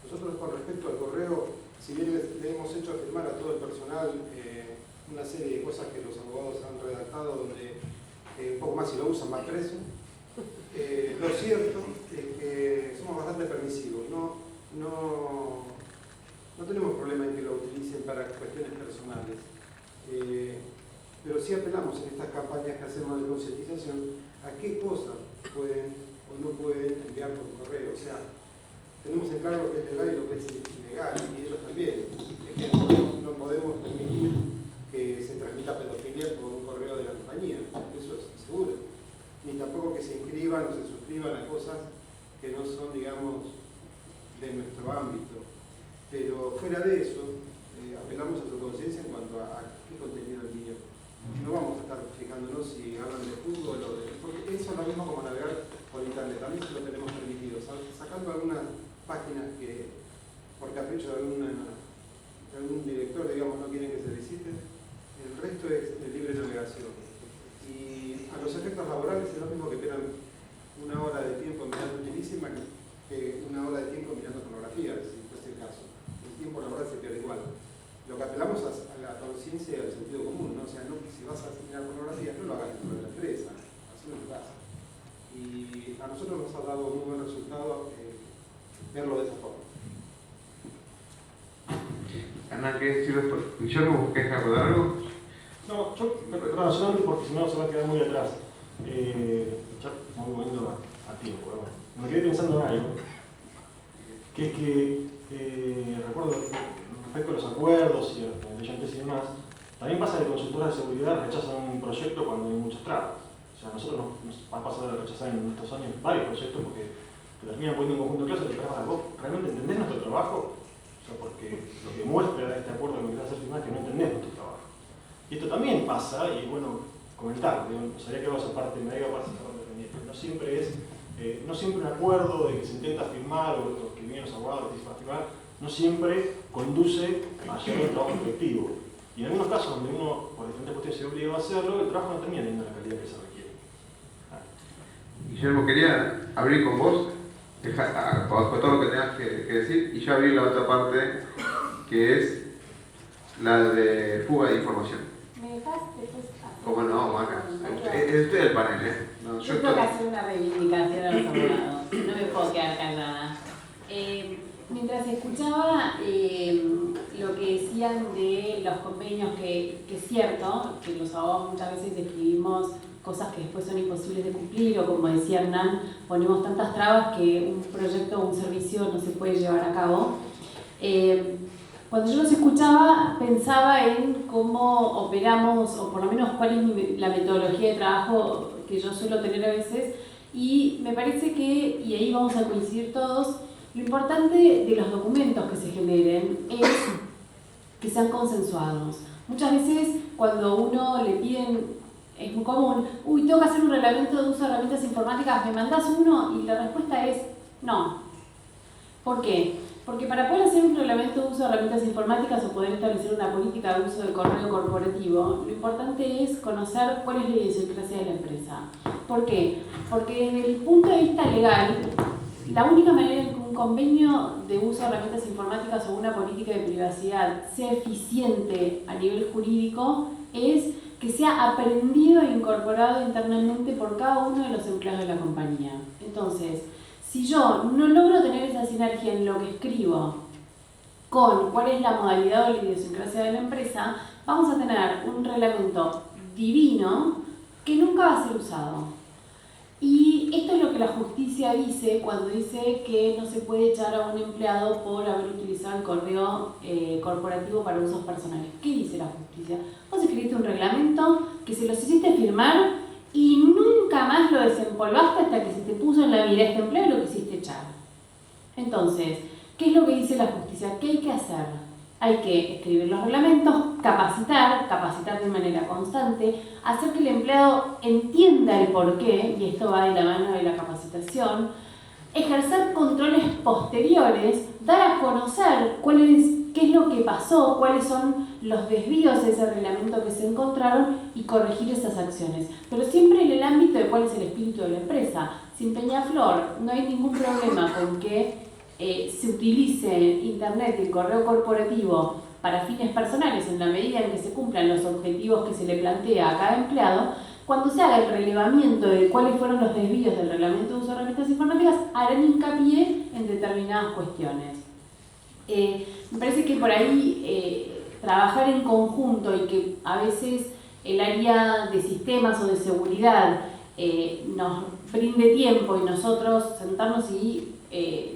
Nosotros, con respecto al correo, si bien le hemos hecho afirmar a todo el personal una serie de cosas que los abogados han redactado donde un poco más si lo usan más preso. Lo cierto es que somos bastante permisivos, no tenemos problema en que lo utilicen para cuestiones personales, pero sí apelamos en estas campañas que hacemos de concientización a qué cosas pueden o no pueden enviar por correo. O sea, tenemos en claro lo que es legal y lo que es ilegal, y ellos también. Es que no podemos permitir que se transmita pedofilia por un correo de la compañía, eso es seguro. Ni tampoco que se inscriban o se suscriban a cosas que no son, digamos, de nuestro ámbito. Pero fuera de eso, apelamos a su conciencia en cuanto a qué contenido envío. No vamos a estar fijándonos si hablan de fútbol o de... Porque eso es lo mismo como navegar por internet, también se lo tenemos permitido. Sacando algunas páginas que, por capricho de algún director, digamos, no quieren que se visiten, el resto es de libre navegación. Y a los efectos laborales es lo mismo que esperan una hora de tiempo mirando utilísima que una hora de tiempo mirando pornografía, si fuese el caso. El tiempo laboral se pierde igual. Lo que apelamos a la conciencia y al sentido común, ¿no? O sea, no, si vas a mirar pornografía, no lo hagas dentro de la empresa, así no lo hagas. Y a nosotros nos ha dado muy buen resultado verlo de esa forma. Ana, ¿qué decir después? ¿Guillermo, querés acordar algo? No, yo, perdón, solamente porque si no se va a quedar muy atrás. Ya muy volviendo a tiempo, pero bueno. Me quedé pensando en algo, que es que recuerdo respecto a los acuerdos y a los brillantes y demás, también pasa que consultoras de seguridad rechazan un proyecto cuando hay muchas trabas. O sea, a nosotros nos ha pasado de rechazar en estos años varios proyectos porque te terminan poniendo un conjunto de clases y te preguntan, ¿vos realmente entendés nuestro trabajo? O sea, porque lo que muestra este acuerdo que me querés hacer firmar es que no entendés nuestro trabajo. Y esto también pasa, y bueno, comentar, sabía que vos aparte me había pasado pendiente. No siempre un acuerdo de que se intenta firmar o que vienen los abogados que se va a firmar, no siempre conduce a llegar un trabajo efectivo. Y en algunos casos donde uno, por diferentes cuestiones, se obliga a hacerlo, el trabajo no termina teniendo la calidad que se requiere. Guillermo, quería abrir con vos, con todo lo que tengas que decir, y yo abrir la otra parte, que es la de fuga de información. ¿Me dejas después? ¿Cómo no, Maca? Estoy del panel, ¿eh? No, yo tengo que hacer una reivindicación a los abogados, no me puedo quedar callada. Mientras escuchaba lo que decían de los convenios, que es cierto, que los abogados muchas veces escribimos cosas que después son imposibles de cumplir, o como decía Hernán, ponemos tantas trabas que un proyecto o un servicio no se puede llevar a cabo. Cuando yo los escuchaba, pensaba en cómo operamos, o por lo menos cuál es la metodología de trabajo que yo suelo tener a veces, y me parece que, y ahí vamos a coincidir todos, lo importante de los documentos que se generen es que sean consensuados. Muchas veces cuando uno le piden, es muy común, tengo que hacer un reglamento de uso de herramientas informáticas, ¿me mandás uno? Y la respuesta es no. ¿Por qué? Porque para poder hacer un reglamento de uso de herramientas informáticas o poder establecer una política de uso del correo corporativo, lo importante es conocer cuál es la idiosincrasia de la empresa. ¿Por qué? Porque desde el punto de vista legal, la única manera en que un convenio de uso de herramientas informáticas o una política de privacidad sea eficiente a nivel jurídico es que sea aprendido e incorporado internamente por cada uno de los empleados de la compañía. Entonces, si yo no logro tener esa sinergia en lo que escribo con cuál es la modalidad o la idiosincrasia de la empresa, vamos a tener un reglamento divino que nunca va a ser usado. Y esto es lo que la justicia dice cuando dice que no se puede echar a un empleado por haber utilizado el correo corporativo para usos personales. ¿Qué dice la justicia? Vos escribiste un reglamento que se los hiciste firmar y nunca más lo desempolvaste hasta que se te puso en la vida este empleo y lo quisiste echar. Entonces, ¿qué es lo que dice la justicia? ¿Qué hay que hacer? Hay que escribir los reglamentos, capacitar de manera constante, hacer que el empleado entienda el porqué, y esto va de la mano de la capacitación, ejercer controles posteriores, dar a conocer qué es lo que pasó, cuáles son los desvíos de ese reglamento que se encontraron y corregir esas acciones. Pero siempre en el ámbito de cuál es el espíritu de la empresa. Sin Peñaflor no hay ningún problema con que se utilice Internet y el correo corporativo para fines personales, en la medida en que se cumplan los objetivos que se le plantea a cada empleado, cuando se haga el relevamiento de cuáles fueron los desvíos del reglamento de uso de herramientas informáticas, harán hincapié en determinadas cuestiones. Me parece que por ahí trabajar en conjunto y que a veces el área de sistemas o de seguridad nos brinde tiempo y nosotros sentarnos y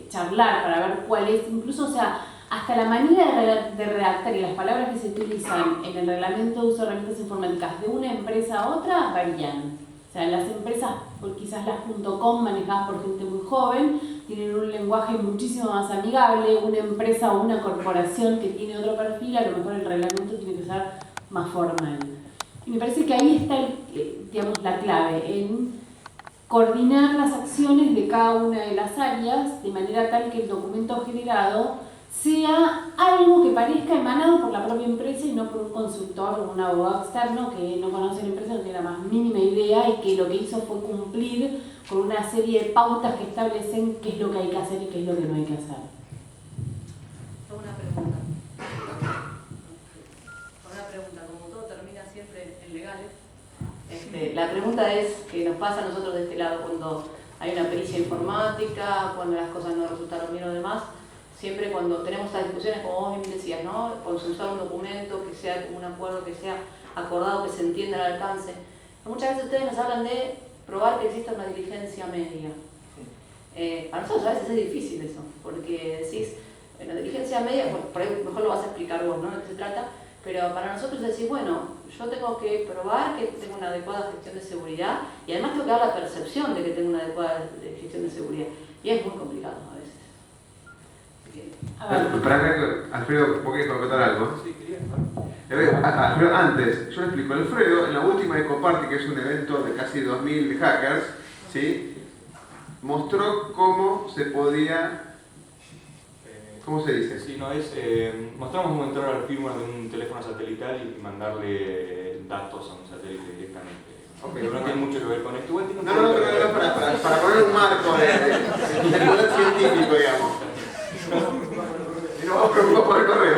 charlar para ver cuál es, incluso, o sea, hasta la manera de redactar y las palabras que se utilizan en el reglamento de uso de herramientas informáticas de una empresa a otra varían. O sea, las empresas, quizás las .com manejadas por gente muy joven, tienen un lenguaje muchísimo más amigable. Una empresa o una corporación que tiene otro perfil, a lo mejor el reglamento tiene que ser más formal. Y me parece que ahí está, digamos, la clave, en coordinar las acciones de cada una de las áreas de manera tal que el documento generado sea algo que parezca emanado por la propia empresa y no por un consultor o un abogado externo que no conoce la empresa, no tiene la más mínima idea y que lo que hizo fue cumplir con una serie de pautas que establecen qué es lo que hay que hacer y qué es lo que no hay que hacer. Una pregunta, como todo termina siempre en legales. La pregunta es, que nos pasa a nosotros de este lado cuando hay una pericia informática, cuando las cosas no resultaron bien o demás, siempre cuando tenemos estas discusiones, como vos bien decías, ¿no? Consultar un documento que sea como un acuerdo, que sea acordado, que se entienda el alcance. Pero muchas veces ustedes nos hablan de probar que exista una diligencia media. Para nosotros a veces es difícil eso, porque decís, bueno, diligencia media, por ahí mejor lo vas a explicar vos, ¿no? De qué se trata, pero para nosotros es decir, bueno, yo tengo que probar que tengo una adecuada gestión de seguridad y además tengo que dar la percepción de que tengo una adecuada gestión de seguridad. Y es muy complicado a veces. Alfredo, ¿vos querés comentar algo? Sí, quería. Alfredo, antes, yo le explico. Alfredo, en la última EcoParty, que es un evento de casi 2000 hackers, ¿sí? Mostró cómo se podía... ¿Cómo se dice? Sí, no, mostramos cómo entrar al firmware de un teléfono satelital y mandarle datos a un satélite directamente. Okay. Pero no tiene mucho que ver con esto. Igual tiene un para poner un marco de poder científico, digamos. Y no vamos a preocupar por el correo.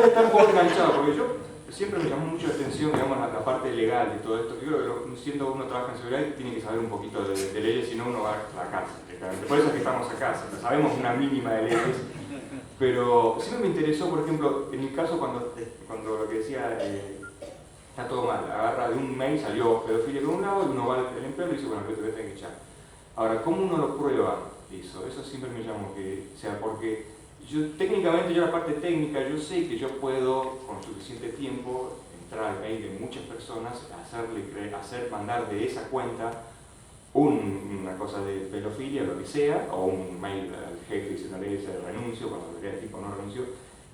Está un poco enganchado, porque yo siempre me llamó mucho la atención, digamos, la parte legal de todo esto. Yo creo que siendo uno trabaja en seguridad tiene que saber un poquito de leyes, si no uno va a la cárcel. Por eso es que estamos acá, sabemos una mínima de leyes. Pero siempre me interesó, por ejemplo, en mi caso cuando lo que decía está todo mal, agarra de un mail, salió pedofilia por un lado y uno va al empleado y dice, bueno, pero te voy a tener que echar. Ahora, ¿cómo uno lo prueba eso? Eso siempre me llamó, porque técnicamente yo la parte técnica, yo sé que yo puedo con suficiente tiempo entrar al mail de muchas personas, mandar de esa cuenta una cosa de pedofilia, lo que sea, o un mail al jefe diciéndole ese renuncio, cuando el tipo no renunció.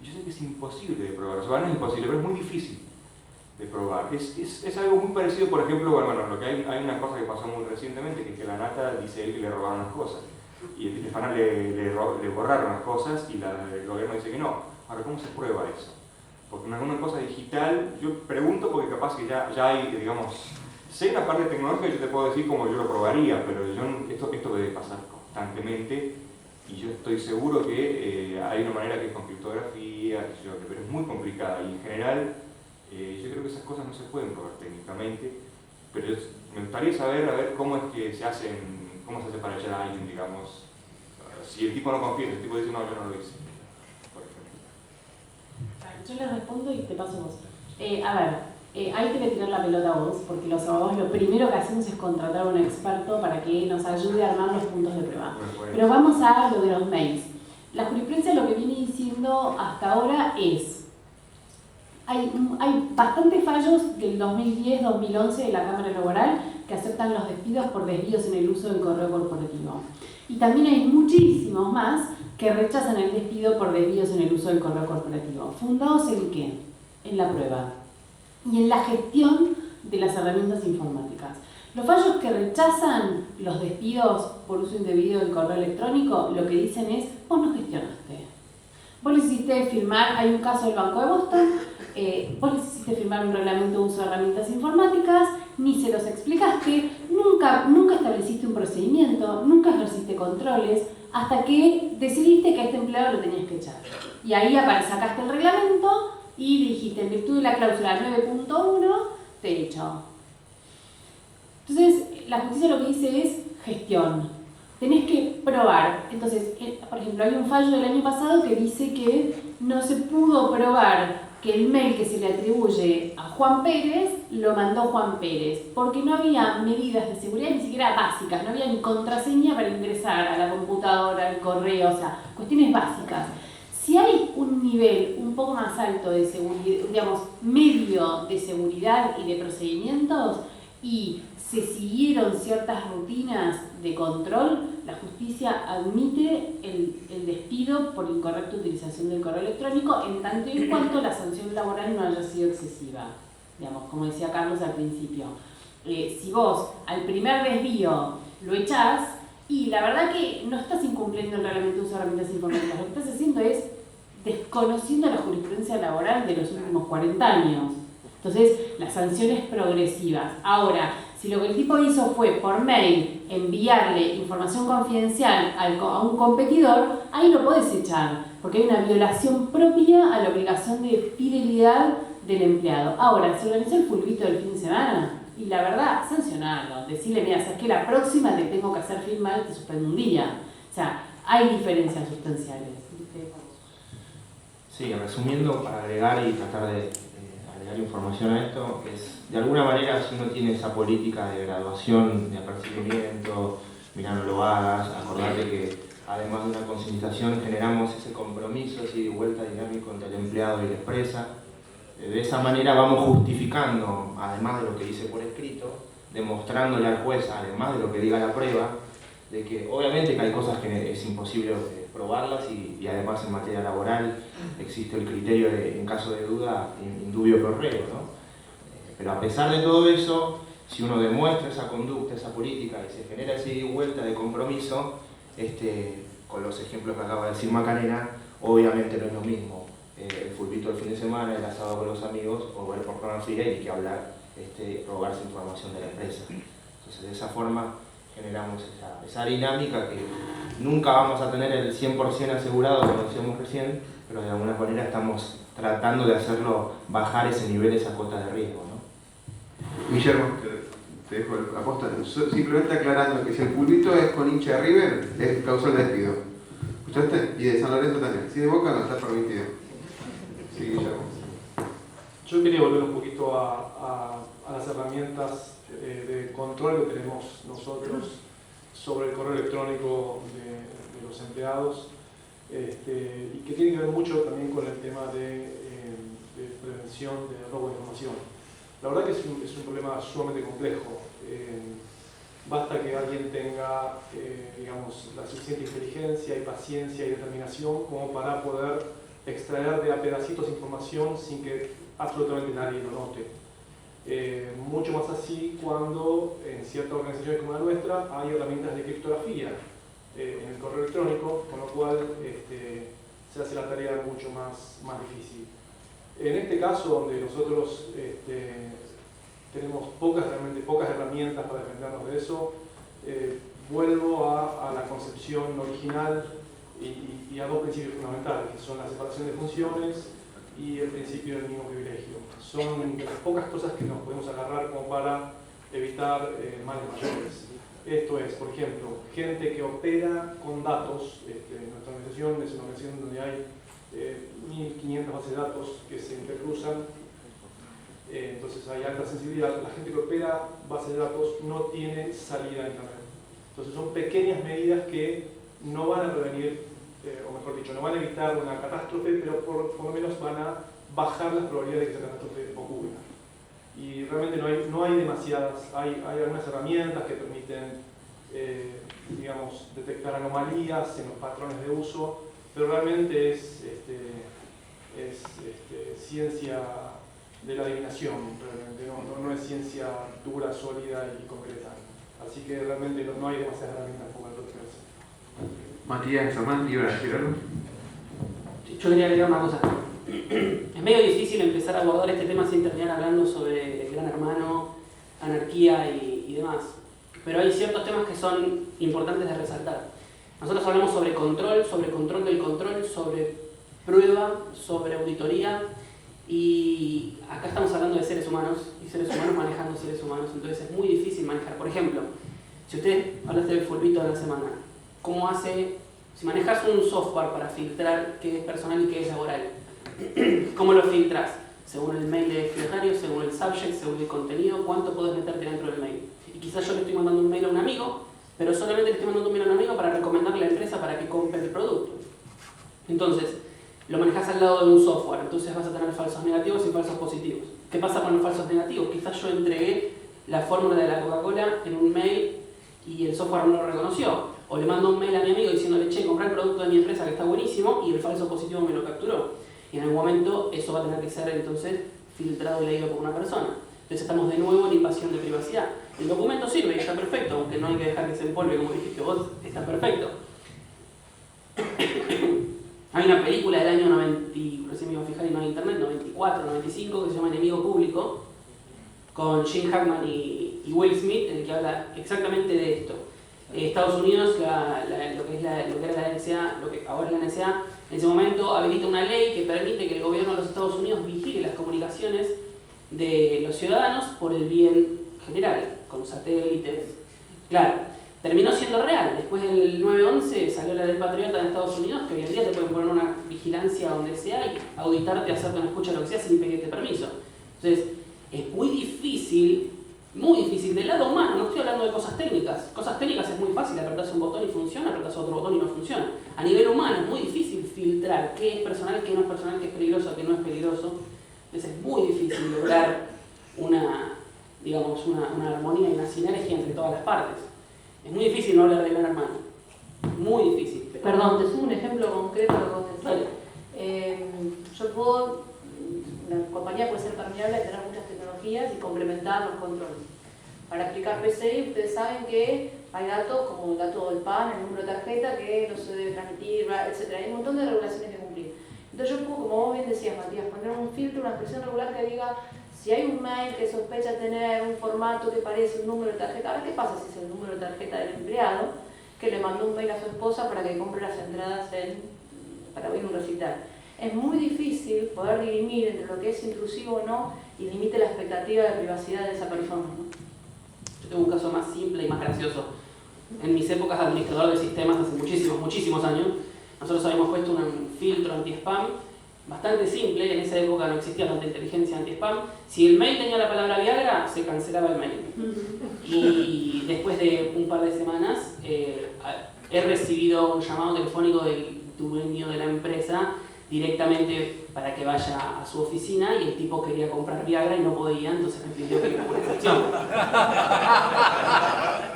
Yo sé que es imposible de probar, o sea, no es imposible, pero es muy difícil de probar. Es algo muy parecido, por ejemplo, bueno, lo que hay una cosa que pasó muy recientemente, que es que la Nata dice él que le robaron las cosas, y el Fana le borraron las cosas, y el gobierno dice que no. Ahora, ¿cómo se prueba eso? Porque en alguna cosa digital, yo pregunto porque capaz que ya hay, digamos, sé la parte tecnológica y yo te puedo decir cómo yo lo probaría, pero esto debe pasar constantemente y yo estoy seguro que hay una manera que es con criptografía, pero es muy complicada y en general yo creo que esas cosas no se pueden probar técnicamente, pero me gustaría saber a ver cómo es que se hace para echar a alguien, digamos, si el tipo no confía, el tipo dice no, yo no lo hice, por ejemplo. Yo le respondo y te paso vos. Hay que tirar la pelota a vos, porque los abogados lo primero que hacemos es contratar a un experto para que nos ayude a armar los puntos de prueba. Pero vamos a lo de los mails. La jurisprudencia lo que viene diciendo hasta ahora es, hay bastantes fallos del 2010-2011 de la Cámara Laboral que aceptan los despidos por desvíos en el uso del correo corporativo. Y también hay muchísimos más que rechazan el despido por desvíos en el uso del correo corporativo. ¿Fundados en qué? En la prueba y en la gestión de las herramientas informáticas. Los fallos que rechazan los despidos por uso indebido del correo electrónico, lo que dicen es, vos no gestionaste. Vos le hiciste firmar, hay un caso del Banco de Boston, vos les hiciste firmar un reglamento de uso de herramientas informáticas, ni se los explicaste, nunca estableciste un procedimiento, nunca ejerciste controles, hasta que decidiste que a este empleado lo tenías que echar. Y ahí sacaste el reglamento y dijiste, en virtud de la cláusula 9.1, te echo. Entonces, la justicia lo que dice es gestión. Tenés que probar. Entonces, por ejemplo, hay un fallo del año pasado que dice que no se pudo probar que el mail que se le atribuye a Juan Pérez lo mandó Juan Pérez, porque no había medidas de seguridad ni siquiera básicas, no había ni contraseña para ingresar a la computadora, al correo, o sea, cuestiones básicas. Si hay un nivel un poco más alto de seguridad, digamos, medio de seguridad y de procedimientos, y se siguieron ciertas rutinas de control, la justicia admite el despido por incorrecta utilización del correo electrónico en tanto y en cuanto la sanción laboral no haya sido excesiva. Digamos, como decía Carlos al principio, si vos al primer desvío lo echás, y la verdad que no estás incumpliendo el reglamento de uso de herramientas informáticas, lo que estás haciendo es desconociendo la jurisprudencia laboral de los últimos 40 años. Entonces, la sanción es progresiva. Ahora, si lo que el tipo hizo fue por mail enviarle información confidencial a un competidor, ahí lo podés echar, porque hay una violación propia a la obligación de fidelidad del empleado. Ahora, se organizó el fulbito del fin de semana, y la verdad, sancionarlo, decirle, mira, sabes que la próxima te tengo que hacer firmar, te suspendo un día. O sea, hay diferencias sustanciales. Sí, resumiendo, para agregar y tratar de agregar información a esto, es de alguna manera si uno tiene esa política de graduación, de apercibimiento, mira, no lo hagas, acordate que además de una concientización generamos ese compromiso, ese ida y vuelta dinámico entre el empleado y la empresa. De esa manera vamos justificando, además de lo que dice por escrito, demostrándole al juez, además de lo que diga la prueba, de que obviamente que hay cosas que es imposible probarlas y además en materia laboral existe el criterio de, en caso de duda, indubio pro reo, ¿no? Pero a pesar de todo eso, si uno demuestra esa conducta, esa política y se genera esa ida y vuelta de compromiso, con los ejemplos que acaba de decir Macarena, obviamente no es lo mismo el fulbito del fin de semana, el asado con los amigos o ver pornografía y ni que hablar, robarse información de la empresa. Entonces de esa forma generamos esa dinámica que nunca vamos a tener el 100% asegurado, como decíamos recién, pero de alguna manera estamos tratando de hacerlo bajar ese nivel, esa cuota de riesgo, ¿no? Guillermo, te dejo la posta. Simplemente aclarando que si el pulvito es con hincha de River, es causal de despido. ¿Escuchaste? Y de San Lorenzo también. Si de Boca no está permitido. Sí, Guillermo. Yo quería volver un poquito a las herramientas de control que tenemos nosotros sobre el correo electrónico de los empleados, y que tiene que ver mucho también con el tema de prevención de robo de información. La verdad que es un problema sumamente complejo. Basta que alguien tenga digamos, la suficiente inteligencia y paciencia y determinación como para poder extraer de a pedacitos información sin que absolutamente nadie lo note. Mucho más así cuando en ciertas organizaciones como la nuestra hay herramientas de criptografía en el correo electrónico, con lo cual se hace la tarea mucho más difícil. En este caso, donde nosotros tenemos realmente pocas herramientas para defendernos de eso, vuelvo a la concepción original y a dos principios fundamentales, que son la separación de funciones y el principio del mínimo privilegio. Son de las pocas cosas que nos podemos agarrar como para evitar males mayores. Esto es, por ejemplo, gente que opera con datos. Nuestra organización es una organización donde hay 1.500 bases de datos que se intercruzan, entonces hay alta sensibilidad. La gente que opera bases de datos no tiene salida a Internet. Entonces son pequeñas medidas que no van a prevenir, o mejor dicho, no van a evitar una catástrofe, pero por lo menos van a bajar las probabilidades de que esa catástrofe ocurra. Y realmente no hay demasiadas, hay algunas herramientas que permiten digamos, detectar anomalías en los patrones de uso, pero realmente es ciencia de la adivinación, realmente no es ciencia dura, sólida y concreta. Así que realmente no hay demasiadas herramientas como el otro. Matías, Germán, ¿iban a decir algo? Yo quería agregar una cosa. Es medio difícil empezar a abordar este tema sin terminar hablando sobre el Gran Hermano, anarquía y demás. Pero hay ciertos temas que son importantes de resaltar. Nosotros hablamos sobre control del control, sobre prueba, sobre auditoría, y acá estamos hablando de seres humanos, y seres humanos manejando seres humanos, entonces es muy difícil manejar. Por ejemplo, si usted hablaste del fulbito de la semana, ¿cómo hace, si manejas un software para filtrar qué es personal y qué es laboral, ¿cómo lo filtras? Según el mail de destinatario, según el subject, según el contenido, ¿cuánto podés meterte dentro del mail? Y quizás yo le estoy mandando un mail a un amigo, pero solamente le estoy mandando un mail a un amigo para recomendarle a la empresa para que compre el producto. Entonces, lo manejas al lado de un software, entonces vas a tener falsos negativos y falsos positivos. ¿Qué pasa con los falsos negativos? Quizás yo entregué la fórmula de la Coca-Cola en un mail y el software no lo reconoció. O le mando un mail a mi amigo diciéndole, che, compré el producto de mi empresa que está buenísimo, y el falso positivo me lo capturó. Y en algún momento eso va a tener que ser entonces filtrado y leído por una persona. Entonces estamos de nuevo en invasión de privacidad. El documento sirve y está perfecto, aunque no hay que dejar que se empolve, como dijiste vos, está perfecto. Hay una película del año 90, recién me iba a fijar y no hay internet, 94, 95, que se llama Enemigo Público, con Gene Hackman y Will Smith, en el que habla exactamente de esto. Estados Unidos, lo que era la NSA, lo que ahora es la NSA, en ese momento habilita una ley que permite que el gobierno de los Estados Unidos vigile las comunicaciones de los ciudadanos por el bien general, con satélites. Claro, terminó siendo real. Después del 9/11 salió la del Patriota en Estados Unidos, que hoy en día te pueden poner una vigilancia donde sea y auditarte, hacerte una escucha, lo que sea, sin pedirte permiso. Entonces, es muy difícil, del lado humano, no estoy hablando de cosas técnicas. Cosas técnicas es muy fácil, apretás un botón y funciona, apretás otro botón y no funciona. A nivel humano es muy difícil filtrar qué es personal, qué no es personal, qué es peligroso, qué no es peligroso. Entonces es muy difícil lograr una armonía y una sinergia entre todas las partes. Es muy difícil no hablar de gran hermano. Muy difícil. Perdón, te sumo un ejemplo concreto de lo que vos decís. Yo puedo, la compañía puede ser permeable a tener muchas tecnologías y complementar los controles. Para aplicar PCI, ustedes saben que hay datos como el dato del PAN, el número de tarjeta, que no se debe transmitir, etc. Hay un montón de regulaciones que cumplir. Entonces yo puedo, como vos bien decías, Matías, poner un filtro, una expresión regular que diga si hay un mail que sospecha tener un formato que parece un número de tarjeta. Ahora, ¿qué pasa si es el número de tarjeta del empleado que le mandó un mail a su esposa para que compre las entradas para oír un recital? Es muy difícil poder dirimir entre lo que es intrusivo o no y limite la expectativa de privacidad de esa persona, ¿no? Yo tengo un caso más simple y más gracioso. En mis épocas de administrador de sistemas, hace muchísimos años, nosotros habíamos puesto un filtro anti-spam bastante simple. En esa época no existía tanta inteligencia anti-spam. Si el mail tenía la palabra Viagra, se cancelaba el mail. Y después de un par de semanas he recibido un llamado telefónico del dueño de la empresa directamente para que vaya a su oficina, y el tipo quería comprar Viagra y no podía, entonces me pidió que le ponga una excepción.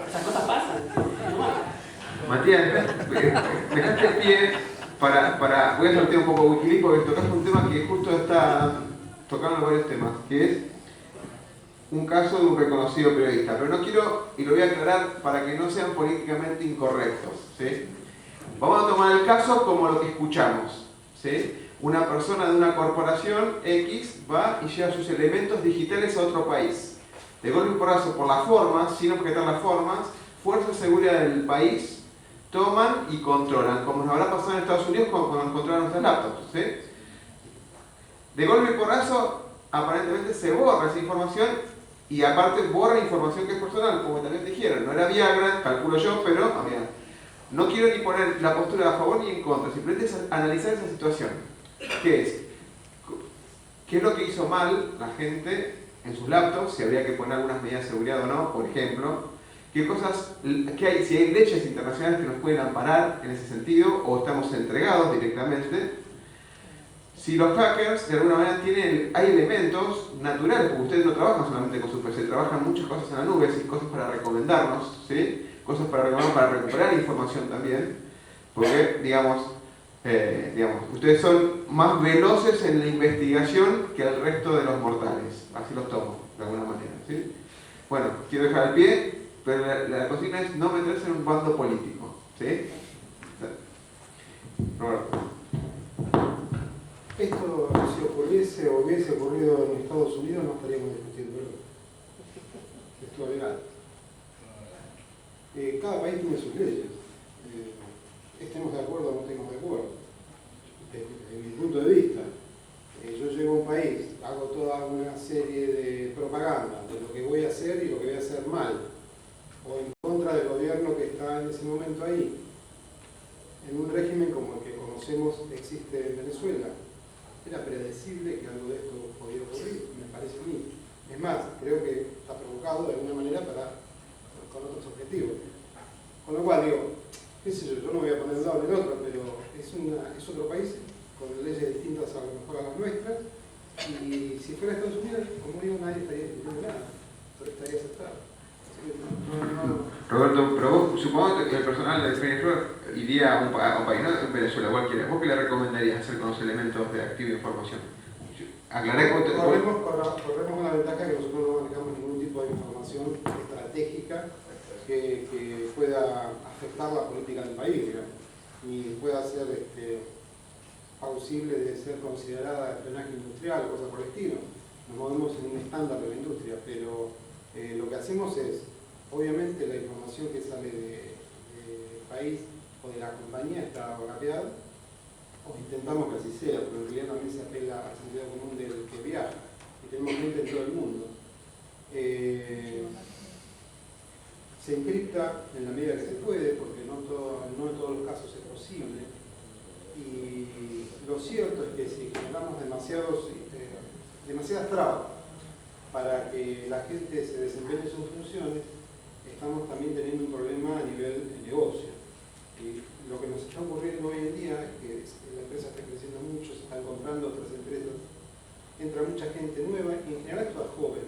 Esas cosas pasan. Matías, me dejaste el pie para voy a saltear un poco Wikileaks porque tocas un tema que justo está tocando varios temas, que es un caso de un reconocido periodista, pero no quiero, y lo voy a aclarar para que no sean políticamente incorrectos, ¿sí? Vamos a tomar el caso como lo que escuchamos, ¿sí? Una persona de una corporación X va y lleva sus elementos digitales a otro país. De golpe y porrazo, por las formas, sin objetar las formas, fuerzas de seguridad del país toman y controlan, como nos habrá pasado en Estados Unidos cuando controlan nuestras laptops, ¿sí? De golpe y porrazo, aparentemente se borra esa información, y aparte borra información que es personal, como también dijeron. No era Viagra, calculo yo, pero no quiero ni poner la postura a favor ni en contra, simplemente es analizar esa situación. ¿Qué es? ¿Qué es lo que hizo mal la gente en sus laptops? Si habría que poner algunas medidas de seguridad o no, por ejemplo. Si hay leyes internacionales que nos pueden amparar en ese sentido, o estamos entregados directamente. Si los hackers de alguna manera hay elementos naturales, porque ustedes no trabajan solamente con su PC, trabajan muchas cosas en la nube, ¿sí? Cosas para recomendarnos, ¿sí? Cosas para recuperar información también, porque digamos, ustedes son más veloces en la investigación que el resto de los mortales, así los tomo, de alguna manera, ¿sí? Bueno, quiero dejar el pie, pero la consigna es no meterse en un bando político, ¿sí? Roberto. Esto, si ocurriese o hubiese ocurrido en Estados Unidos, no estaríamos discutiendo esto es legal. Cada país tiene sus leyes. mal, o en contra del gobierno que está en ese momento ahí, en un régimen como el que conocemos existe en Venezuela, era predecible que algo de esto podía ocurrir, me parece a mí. Es más, creo que está provocado de alguna manera con otros objetivos. Con lo cual digo, qué sé yo no voy a poner un lado en el otro, pero es otro país con leyes distintas a lo mejor a las nuestras, y si fuera Estados Unidos, como digo, nadie estaría discutiendo nada, pero estaría aceptado. Roberto, pero vos, supongamos que el personal de España iría a un país, no Venezuela, cualquiera. ¿Vos qué le recomendarías hacer con los elementos de activo de información? Aclaré cómo te... Corremos una ventaja que nosotros no manejamos ningún tipo de información estratégica que pueda afectar la política del país, digamos, ni pueda ser plausible de ser considerada espionaje industrial o cosa por el estilo. Nos movemos en un estándar de la industria, pero lo que hacemos es, obviamente la información que sale del país o de la compañía está mapeada, o intentamos que así sea, pero en realidad también se apela al sentido común del que viaja, y tenemos gente en todo el mundo. Se encripta en la medida que se puede, porque no en todos los casos es posible, y lo cierto es que si generamos demasiadas trabas para que la gente se desempeñe sus funciones, estamos también teniendo un problema a nivel de negocio. Y lo que nos está ocurriendo hoy en día es que la empresa está creciendo mucho, se están comprando otras empresas, entra mucha gente nueva y en general toda joven.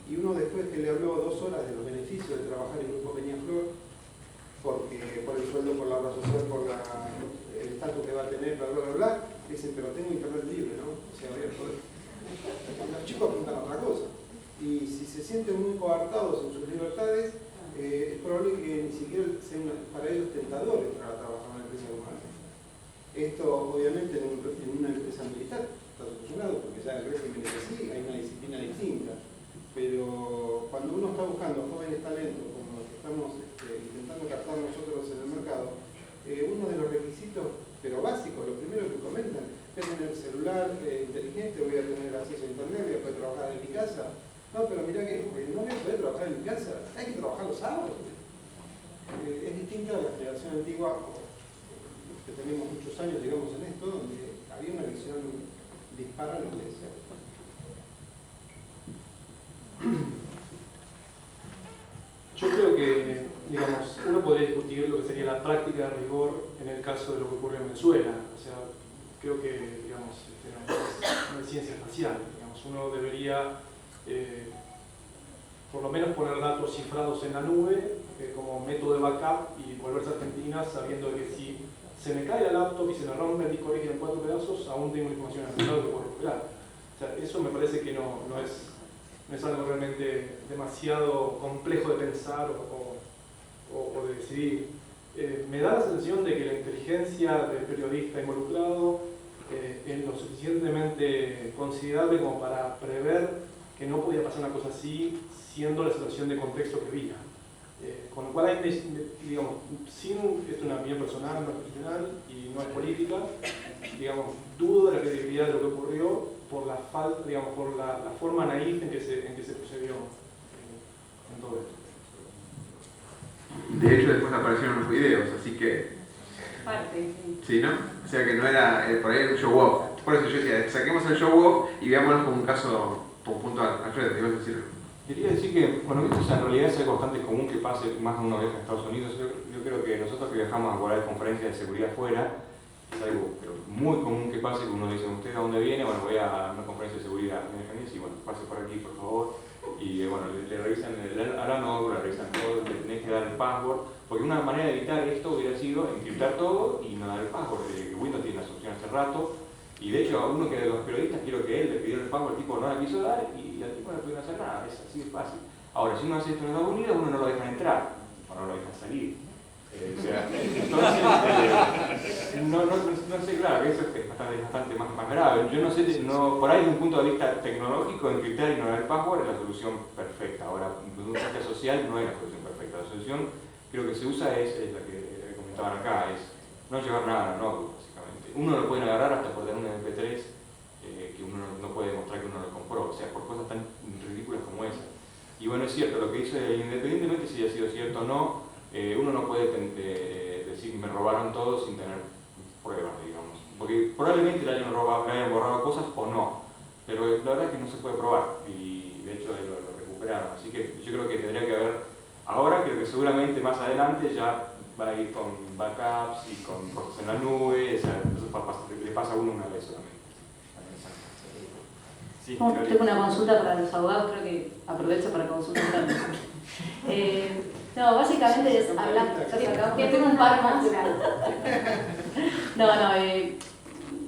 Y uno después que le habló 2 horas de los beneficios de trabajar en Grupo Peñaflor, porque por el sueldo, por la obra social, por el estatus que va a tener, bla, bla, bla, bla, dicen, pero tengo internet libre, ¿no? O sea, los chicos apuntan a otra cosa. Y si se sienten muy coartados en sus libertades, es probable que ni siquiera sea para ellos tentador entrar a trabajar en una empresa como esta. Esto, obviamente, en una empresa militar está solucionado, porque ya el régimen es así, hay una disciplina distinta. Pero cuando uno está buscando jóvenes talentos, como los que estamos intentando captar nosotros en el mercado, uno de los requisitos, pero básicos, lo primero que comentan, es tener celular inteligente, voy a tener acceso a internet, voy a poder trabajar en mi casa. No, pero mira que no voy a poder trabajar en mi casa, hay que trabajar los sábados. Es distinta a la generación antigua, que tenemos muchos años, digamos, en esto, donde había una visión dispara en lo que decía. Yo creo que, digamos, uno podría discutir lo que sería la práctica de rigor en el caso de lo que ocurre en Venezuela. O sea, creo que, digamos, no es ciencia espacial. Digamos, uno debería, por lo menos, poner datos cifrados en la nube como método de backup y volverse a Argentina sabiendo que si se me cae la laptop y se me rompe el disco rígido en 4 pedazos, aún tengo información en el que puedo recuperar. O sea, eso me parece que no es algo realmente demasiado complejo de pensar o de decidir. Me da la sensación de que la inteligencia del periodista involucrado es lo suficientemente considerable como para prever que no podía pasar una cosa así siendo la situación de contexto que había. Con lo cual, digamos, esto es una opinión personal, no es profesional y no es política, digamos, dudo de la credibilidad de lo que ocurrió por la falta, digamos, por la forma naif en que se procedió en todo esto. De hecho, después aparecieron los videos, así que... Parte, sí, ¿no? O sea que no era por ahí un show off. Por eso yo decía, saquemos el show off y veámoslo como un caso puntual. Alfredo, ¿te ibas a decir? Quería decir que, bueno, esto en realidad es algo bastante común que pase más de una vez en Estados Unidos. Yo creo que nosotros que viajamos a guardar conferencias de seguridad afuera, es algo muy común que pase, que uno dice, ¿usted a dónde viene? Bueno, voy a una conferencia de seguridad. Y bueno, pase por aquí, por favor. Y bueno, le revisan a la nota, le revisan todo, le tenés que dar el password. Porque una manera de evitar esto hubiera sido encriptar todo y no dar el password. Windows tiene las opciones hace rato. Y de hecho, a uno que de los periodistas, quiero que él le pidió el password, el tipo no la quiso dar y al tipo no le pudieron hacer nada. Es así de fácil. Ahora, si uno hace esto en Estados Unidos, uno no lo deja entrar, o no lo deja salir. O sea, entonces, no sé, claro, eso es bastante más grave. Yo no sé, por ahí desde un punto de vista tecnológico, encriptar y no dar el password es la solución perfecta. Ahora, desde un punto de vista social no es la solución perfecta. La solución, creo que se usa es la que comentaban acá, es no llevar nada a la notebook, básicamente. Uno lo puede agarrar hasta por tener un MP3 que uno no puede demostrar que uno lo compró, o sea, por cosas tan ridículas como esas. Y Y bueno, es cierto, lo que dice, independientemente si ha sido cierto o no, uno no puede decir que me robaron todo sin tener pruebas, digamos. Porque probablemente le hayan borrado cosas o no, pero la verdad es que no se puede probar y de hecho lo recuperaron. Así que yo creo que tendría que haber, ahora creo que seguramente más adelante ya va a ir con backups y con cosas en la nube, o sea, eso le pasa a uno una vez solamente. Sí, tengo una consulta para los abogados, creo que aprovecho para consultar. No, básicamente es hablar. Tengo un par más.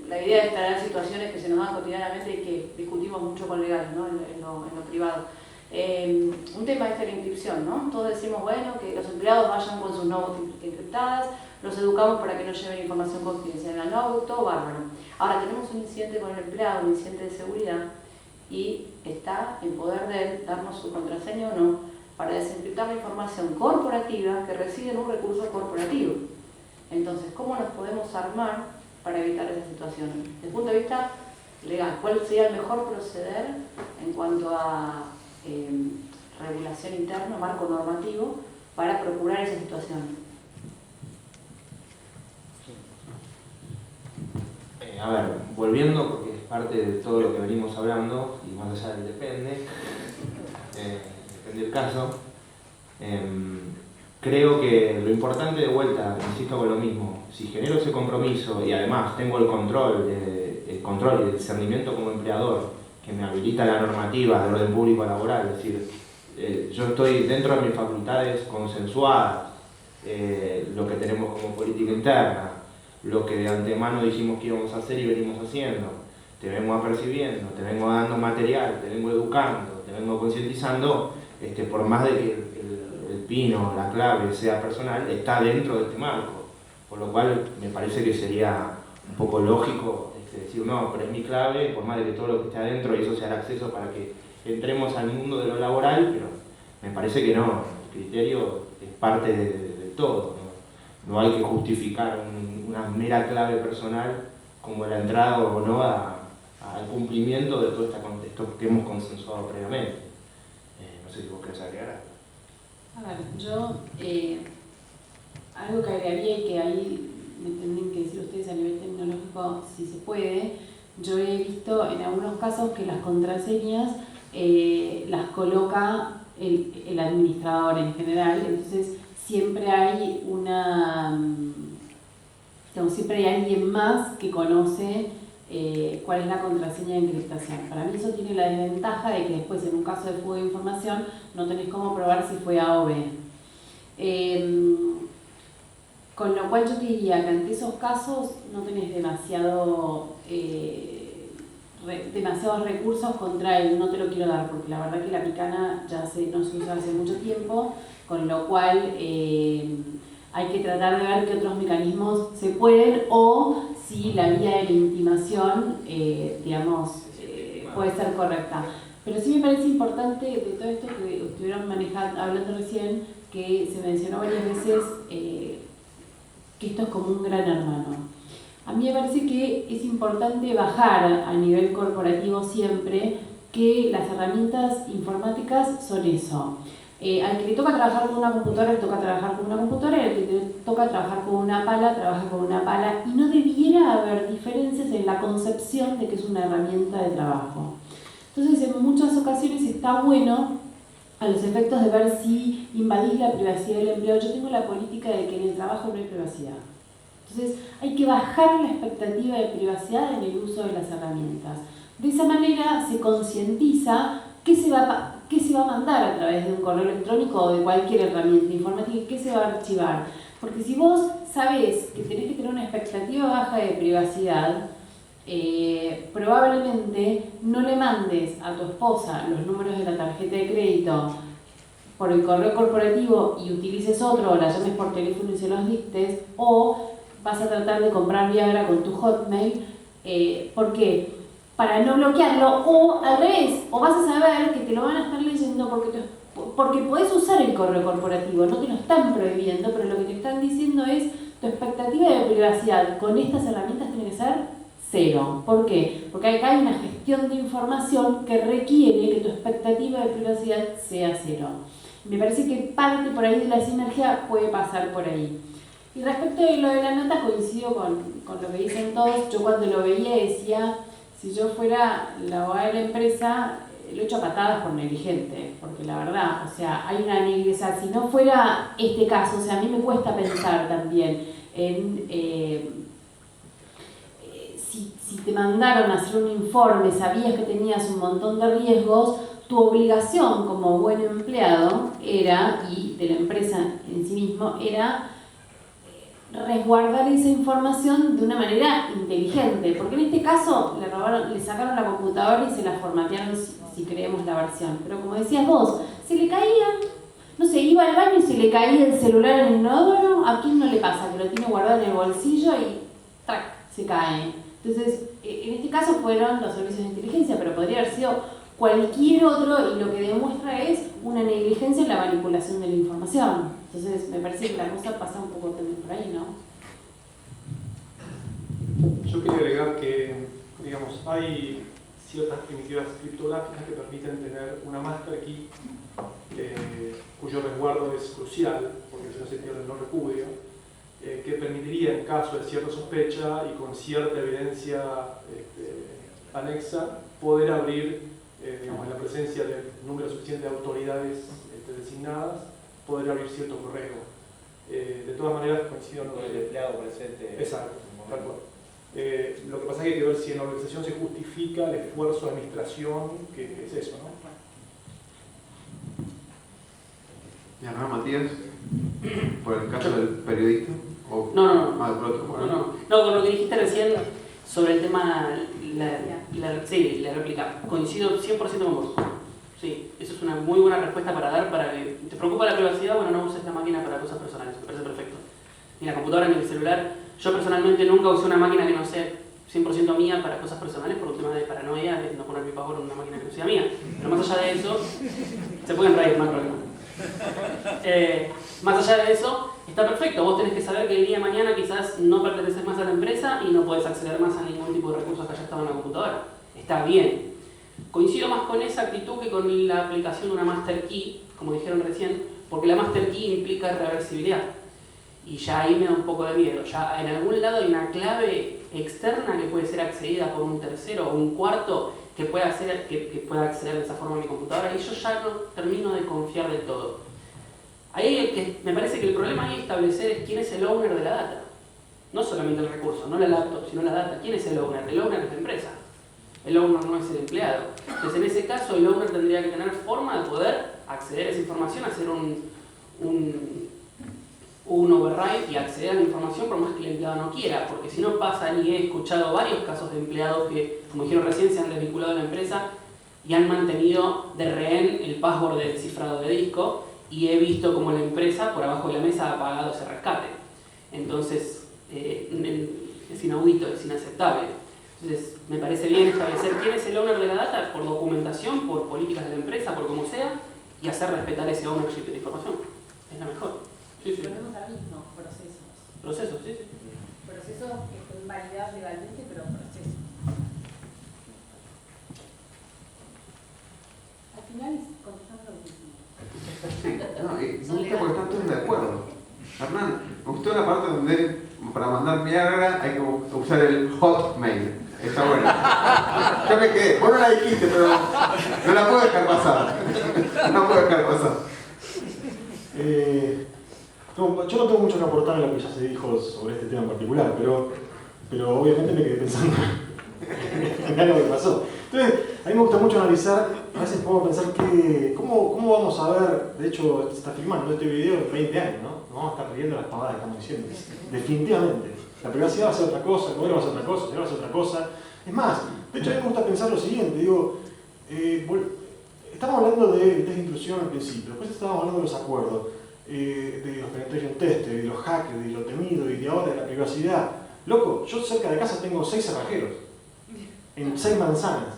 La idea es traer situaciones que se nos dan cotidianamente y que discutimos mucho con legales, ¿no? en lo privado. Un tema es la inscripción, ¿no? Todos decimos, bueno, que los empleados vayan con sus notas encriptadas, los educamos para que no lleven información confidencial al nodo, todo bárbaro. Ahora tenemos un incidente con el empleado, un incidente de seguridad, y está en poder de él darnos su contraseña o no para desencriptar la información corporativa que reside en un recurso corporativo. Entonces, ¿cómo nos podemos armar para evitar esas situaciones? Desde el punto de vista legal, ¿cuál sería el mejor proceder en cuanto a regulación interna, marco normativo, para procurar esa situación? A ver, volviendo, porque es parte de todo lo que venimos hablando, y más allá del depende del caso, creo que lo importante de vuelta, insisto con lo mismo, si genero ese compromiso y además tengo el control y el discernimiento como empleador que me habilita la normativa de orden público laboral, es decir, yo estoy dentro de mis facultades consensuadas, lo que tenemos como política interna, lo que de antemano dijimos que íbamos a hacer y venimos haciendo, te vengo apercibiendo, te vengo dando material, te vengo educando, te vengo concientizando, por más de que el pino, la clave sea personal, está dentro de este marco, por lo cual me parece que sería un poco lógico decir, no, pero es mi clave, por más de que todo lo que esté adentro y eso sea el acceso para que entremos al mundo de lo laboral, pero me parece que no, el criterio es parte de todo, no hay que justificar una mera clave personal como la entrada o no al cumplimiento de todo este contexto que hemos consensuado previamente. No sé si vos querés agregar. A ver, yo algo que agregaría y que ahí me tendrían que decir ustedes a nivel tecnológico si se puede, yo he visto en algunos casos que las contraseñas las coloca el administrador en general, entonces siempre hay siempre hay alguien más que conoce cuál es la contraseña de encriptación. Para mí eso tiene la desventaja de que después en un caso de fuga de información no tenés cómo probar si fue A o B. Con lo cual yo te diría que ante esos casos no tenés demasiados recursos contra él, no te lo quiero dar, porque la verdad que la picana ya no se usa hace mucho tiempo, con lo cual hay que tratar de ver qué otros mecanismos se pueden o si la vía de la intimación, puede ser correcta. Pero sí me parece importante de todo esto que estuvieron hablando recién, que se mencionó varias veces que esto es como un gran hermano. A mí me parece que es importante bajar a nivel corporativo siempre que las herramientas informáticas son eso. Al que le toca trabajar con una computadora, le toca trabajar con una computadora, y al que le toca trabajar con una pala, trabaja con una pala, y no debiera haber diferencias en la concepción de que es una herramienta de trabajo. Entonces, en muchas ocasiones está bueno, a los efectos de ver si invadís la privacidad del empleado. Yo tengo la política de que en el trabajo no hay privacidad. Entonces, hay que bajar la expectativa de privacidad en el uso de las herramientas. De esa manera se concientiza qué se va a mandar a través de un correo electrónico o de cualquier herramienta informática y qué se va a archivar. Porque si vos sabés que tenés que tener una expectativa baja de privacidad, probablemente no le mandes a tu esposa los números de la tarjeta de crédito por el correo corporativo y utilices otro, o la llames por teléfono y se los dictes, o vas a tratar de comprar Viagra con tu Hotmail. ¿Por qué? Para no bloquearlo, o al revés, o vas a saber que te lo van a estar leyendo porque podés usar el correo corporativo, no te lo están prohibiendo, pero lo que te están diciendo es tu expectativa de privacidad con estas herramientas tiene que ser cero. ¿Por qué? Porque acá hay una gestión de información que requiere que tu expectativa de privacidad sea cero. Me parece que parte por ahí de la sinergia puede pasar por ahí. Y respecto de lo de la nota, coincido con lo que dicen todos. Yo cuando lo veía decía, si yo fuera la abogada de la empresa, lo he hecho a patadas por negligente, porque la verdad, o sea, hay una negligencia. Si no fuera este caso, o sea, a mí me cuesta pensar también en si te mandaron a hacer un informe, sabías que tenías un montón de riesgos, tu obligación como buen empleado era, y de la empresa en sí mismo, era resguardar esa información de una manera inteligente, porque en este caso le sacaron la computadora y se la formatearon si creemos la versión, pero como decías vos, se le caía, no sé, iba al baño y se le caía el celular en el inodoro, ¿a quién no le pasa? Que lo tiene guardado en el bolsillo y ¡trac! Se cae. Entonces, en este caso fueron los servicios de inteligencia, pero podría haber sido cualquier otro, y lo que demuestra es una negligencia en la manipulación de la información. Entonces, me parece que la cosa pasa un poco también por ahí, ¿no? Yo quería agregar que, digamos, hay ciertas primitivas criptográficas que permiten tener una master key cuyo resguardo es crucial, porque si no se pierde el no repudio, que permitiría, en caso de cierta sospecha y con cierta evidencia anexa, poder abrir, digamos, en la presencia de un número suficiente de autoridades designadas, poder abrir cierto correo. De todas maneras, coincido con el empleado presente. Exacto, tal cual. Lo que pasa es que hay que ver si en la organización se justifica el esfuerzo de administración, que es eso, ¿no? ¿Y ahora, Matías? ¿Por el caso del periodista? ¿O No, por otro? Bueno. No, con lo que dijiste recién sobre el tema, sí, la réplica, coincido 100% con vos. Sí, eso es una muy buena respuesta para dar, para que te preocupa la privacidad, bueno, no uses la máquina para cosas personales, me parece perfecto. Ni la computadora ni el celular. Yo personalmente nunca usé una máquina que no sea 100% mía para cosas personales por un tema de paranoia, de no poner mi password en una máquina que no sea mía. Pero más allá de eso, se pueden reír, no hay problema. Más allá de eso, está perfecto. Vos tenés que saber que el día de mañana quizás no perteneces más a la empresa y no podés acceder más a ningún tipo de recursos que haya estado en la computadora. Está bien. Coincido más con esa actitud que con la aplicación de una master key, como dijeron recién, porque la master key implica reversibilidad. Y ya ahí me da un poco de miedo. Ya en algún lado hay una clave externa que puede ser accedida por un tercero o un cuarto que pueda acceder de esa forma a mi computadora, y yo ya no termino de confiar del todo. Ahí me parece que el problema ahí es establecer es quién es el owner de la data. No solamente el recurso, no la laptop, sino la data. ¿Quién es el owner? El owner es la empresa. El owner no es el empleado. Entonces, en ese caso, el owner tendría que tener forma de poder acceder a esa información, hacer un override y acceder a la información por más que el empleado no quiera, porque si no pasa, y he escuchado varios casos de empleados que, como dijeron recién, se han desvinculado de la empresa y han mantenido de rehén el password del cifrado de disco, y he visto como la empresa por abajo de la mesa ha pagado ese rescate. Entonces, es inaudito, es inaceptable. Entonces, me parece bien establecer quién es el owner de la data por documentación, por políticas de la empresa, por como sea, y hacer respetar ese ownership de la información. Es la mejor. Sí, sí. Volvemos a lo mismo, procesos. Procesos, sí, sí. Procesos que pueden validar legalmente, pero procesos. Al final es contestar lo mismo. Sí, no, me gusta porque están todos de acuerdo. Hernán, me gustó la parte donde para mandar Viagra hay que usar el Hotmail. Está bueno. Yo me quedé, vos no la dijiste, pero no la puedo dejar pasar. No puedo dejar pasar. Yo no tengo mucho que aportar en lo que ya se dijo sobre este tema en particular, pero obviamente me quedé pensando en algo que pasó. Entonces, a mí me gusta mucho analizar, a veces puedo pensar cómo vamos a ver, de hecho, se está filmando este video en 20 años, ¿no? No vamos a estar riendo las pavadas que estamos diciendo. Definitivamente. La privacidad va a ser otra cosa, el modelo va a ser otra cosa, el va a ser otra cosa. Es más, de hecho, a mí me gusta pensar lo siguiente, digo, estamos hablando de test de intrusión al principio, después estábamos hablando de los acuerdos, de los penetration test, de los hackers, de lo temido y de ahora de la privacidad. Loco, yo cerca de casa tengo 6 cerrajeros, en 6 manzanas.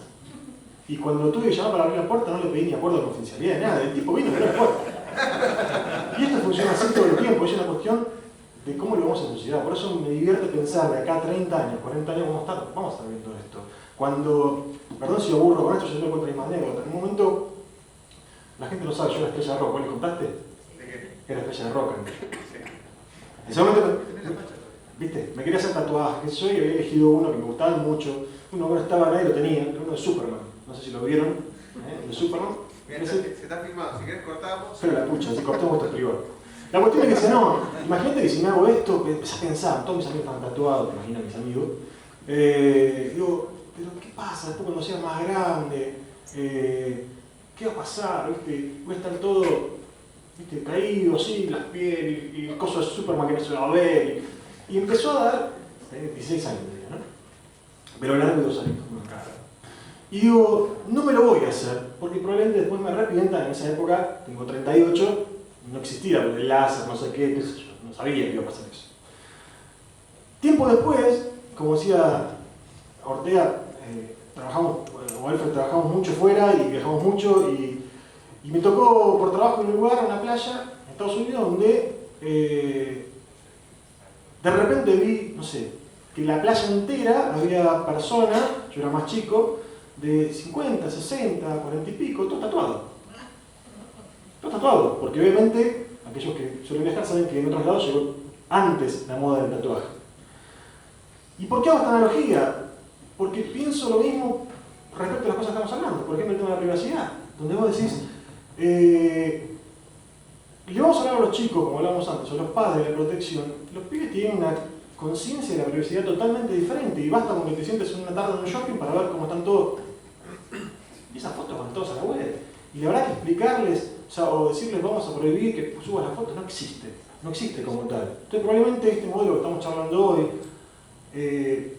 Y cuando tuve que llamar para abrir la puerta no le pedí ni acuerdo de confidencialidad, nada, el tipo vino y abrió la puerta. Y esto funciona así todo el tiempo, es una cuestión de cómo lo vemos en sociedad. Por eso me divierte pensar de acá a 30 años, 40 años vamos a estar viendo esto. Cuando, perdón si aburro con esto, yo me cuento mi anécdota. En un momento, la gente no sabe, yo era estrella de rock. ¿Vos le contaste? Era estrella de rock. En ese momento, ¿viste? Me quería hacer tatuajes, yo había elegido uno que me gustaba mucho. Uno que no estaba, nadie lo tenía, uno de Superman. No sé si lo vieron, el de Superman. Mira, se está filmado, si querés cortamos. Pero la pucha, si cortamos esto es privado. La cuestión es que dice, no, imagínate que si me hago esto, empecé a pensar, todos mis amigos están tatuados, te imaginas mis amigos. Digo, pero ¿qué pasa después cuando sea más grande? ¿Qué va a pasar? ¿Viste? Voy a estar todo, ¿viste? Caído así, las pieles y cosas de Superman que no se va a ver. Y empezó a dar 16 años, ¿no? Pero largo de 2 años, como acá. Y digo, no me lo voy a hacer, porque probablemente después me arrepienta. En esa época, tengo 38, no existía el láser, no sé qué sé yo, no sabía que iba a pasar eso. Tiempo después, como decía Ortega, o Alfred, trabajamos mucho fuera y viajamos mucho, y me tocó por trabajo en un lugar, una playa, en Estados Unidos, donde de repente vi, no sé, que la playa entera había personas, yo era más chico, de 50, 60, 40 y pico, todo tatuado. Todo tatuado, porque obviamente aquellos que suelen viajar saben que en otros lados llegó antes la moda del tatuaje. ¿Y por qué hago esta analogía? Porque pienso lo mismo respecto a las cosas que estamos hablando. Por ejemplo, el tema de la privacidad, donde vos decís, le vamos a hablar a los chicos, como hablábamos antes, o a los padres de la protección. Los pibes tienen una conciencia de la privacidad totalmente diferente, y basta con que te sientes una tarde en un shopping para ver cómo están todos. Y esas fotos van todas a la web. Y la verdad que explicarles, o decirles vamos a prohibir que subas las fotos, no existe. No existe como tal. Entonces probablemente este modelo que estamos charlando hoy, del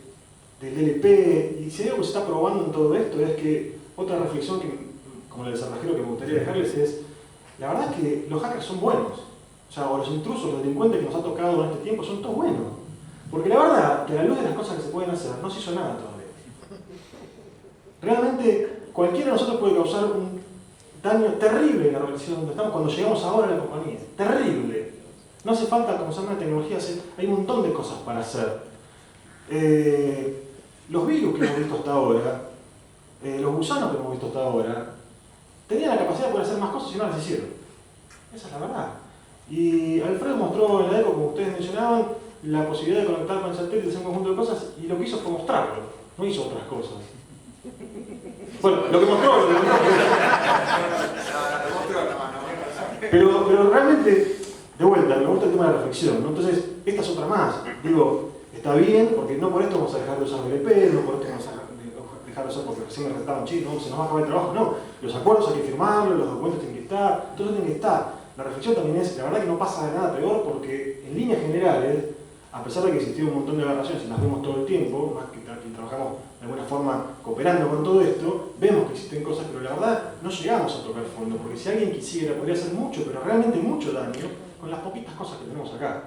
LP, y si hay algo que se está probando en todo esto, es que otra reflexión, como la del cerrajero, que me gustaría dejarles es, la verdad es que los hackers son buenos. O los intrusos, los delincuentes que nos ha tocado en este tiempo son todos buenos. Porque la verdad, que a la luz de las cosas que se pueden hacer, no se hizo nada todavía. Realmente, cualquiera de nosotros puede causar un daño terrible en la relación donde estamos cuando llegamos ahora a la compañía. Terrible. No hace falta, como se llama la tecnología, hay un montón de cosas para hacer. Los virus que hemos visto hasta ahora, los gusanos que hemos visto hasta ahora, tenían la capacidad de poder hacer más cosas y no las hicieron. Esa es la verdad. Y Alfredo mostró en la ECO, como ustedes mencionaban, la posibilidad de conectar con satélites en un conjunto de cosas, y lo que hizo fue mostrarlo, no hizo otras cosas. Bueno, lo que mostró. Pero realmente, de vuelta, me gusta el tema de la reflexión, ¿no? Entonces, esta es otra más. Digo, está bien, porque no por esto vamos a dejar de usar BLP, no por esto vamos a dejar de usar porque recién me restaban chicos, no, se nos va a acabar el trabajo, no. Los acuerdos hay que firmarlos, los documentos tienen que estar, todo eso tiene que estar. La reflexión también es, la verdad que no pasa de nada peor, porque en líneas generales, a pesar de que existieron un montón de aberraciones y las vemos todo el tiempo, más que trabajamos de alguna forma cooperando con todo esto, vemos que existen cosas, pero la verdad no llegamos a tocar fondo, porque si alguien quisiera podría hacer mucho, pero realmente mucho daño, con las poquitas cosas que tenemos acá.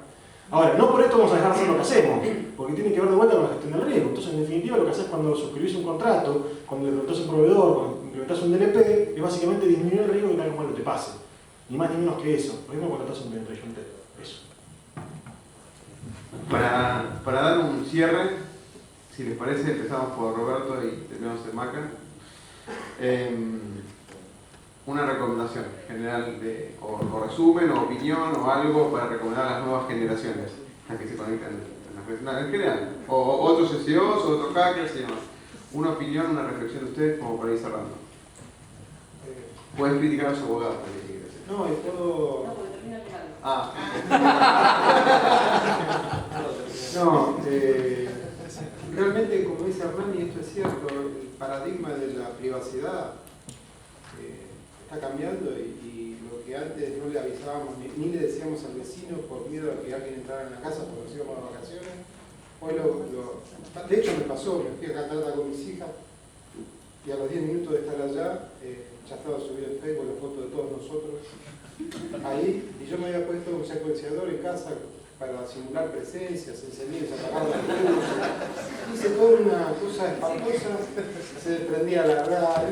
Ahora, no por esto vamos a dejar de hacer lo que hacemos, porque tiene que ver de vuelta con la gestión del riesgo. Entonces, en definitiva, lo que haces cuando suscribís un contrato, cuando le preguntás a un proveedor, cuando implementás un DLP, es básicamente disminuir el riesgo de que algo malo te pase. Ni más ni menos que eso. Lo mismo cuando estás en penetration test. Eso. Para dar un cierre, si les parece, empezamos por Roberto y terminamos en Maca. Una recomendación general, o resumen, o opinión, o algo para recomendar a las nuevas generaciones, las que se conectan en las redes, en general, o otros SEOs, o otros hackers y demás. Una opinión, una reflexión de ustedes como para ir cerrando. Pueden criticar a los abogados. No, y puedo... No, porque termina el legal. Ah. No, realmente, como dice Hernán, y esto es cierto, el paradigma de la privacidad está cambiando, y lo que antes no le avisábamos ni le decíamos al vecino por miedo a que alguien entrara en la casa porque nos íbamos de vacaciones, hoy de hecho me pasó, me fui a Catarata con mis hijas y a los 10 minutos de estar allá ya estaba subido en Facebook la foto de todos nosotros ahí, y yo me había puesto un secuenciador en casa para simular presencias, encendí, se apagaba la luz, hice toda una cosa espantosa, se desprendía la radio,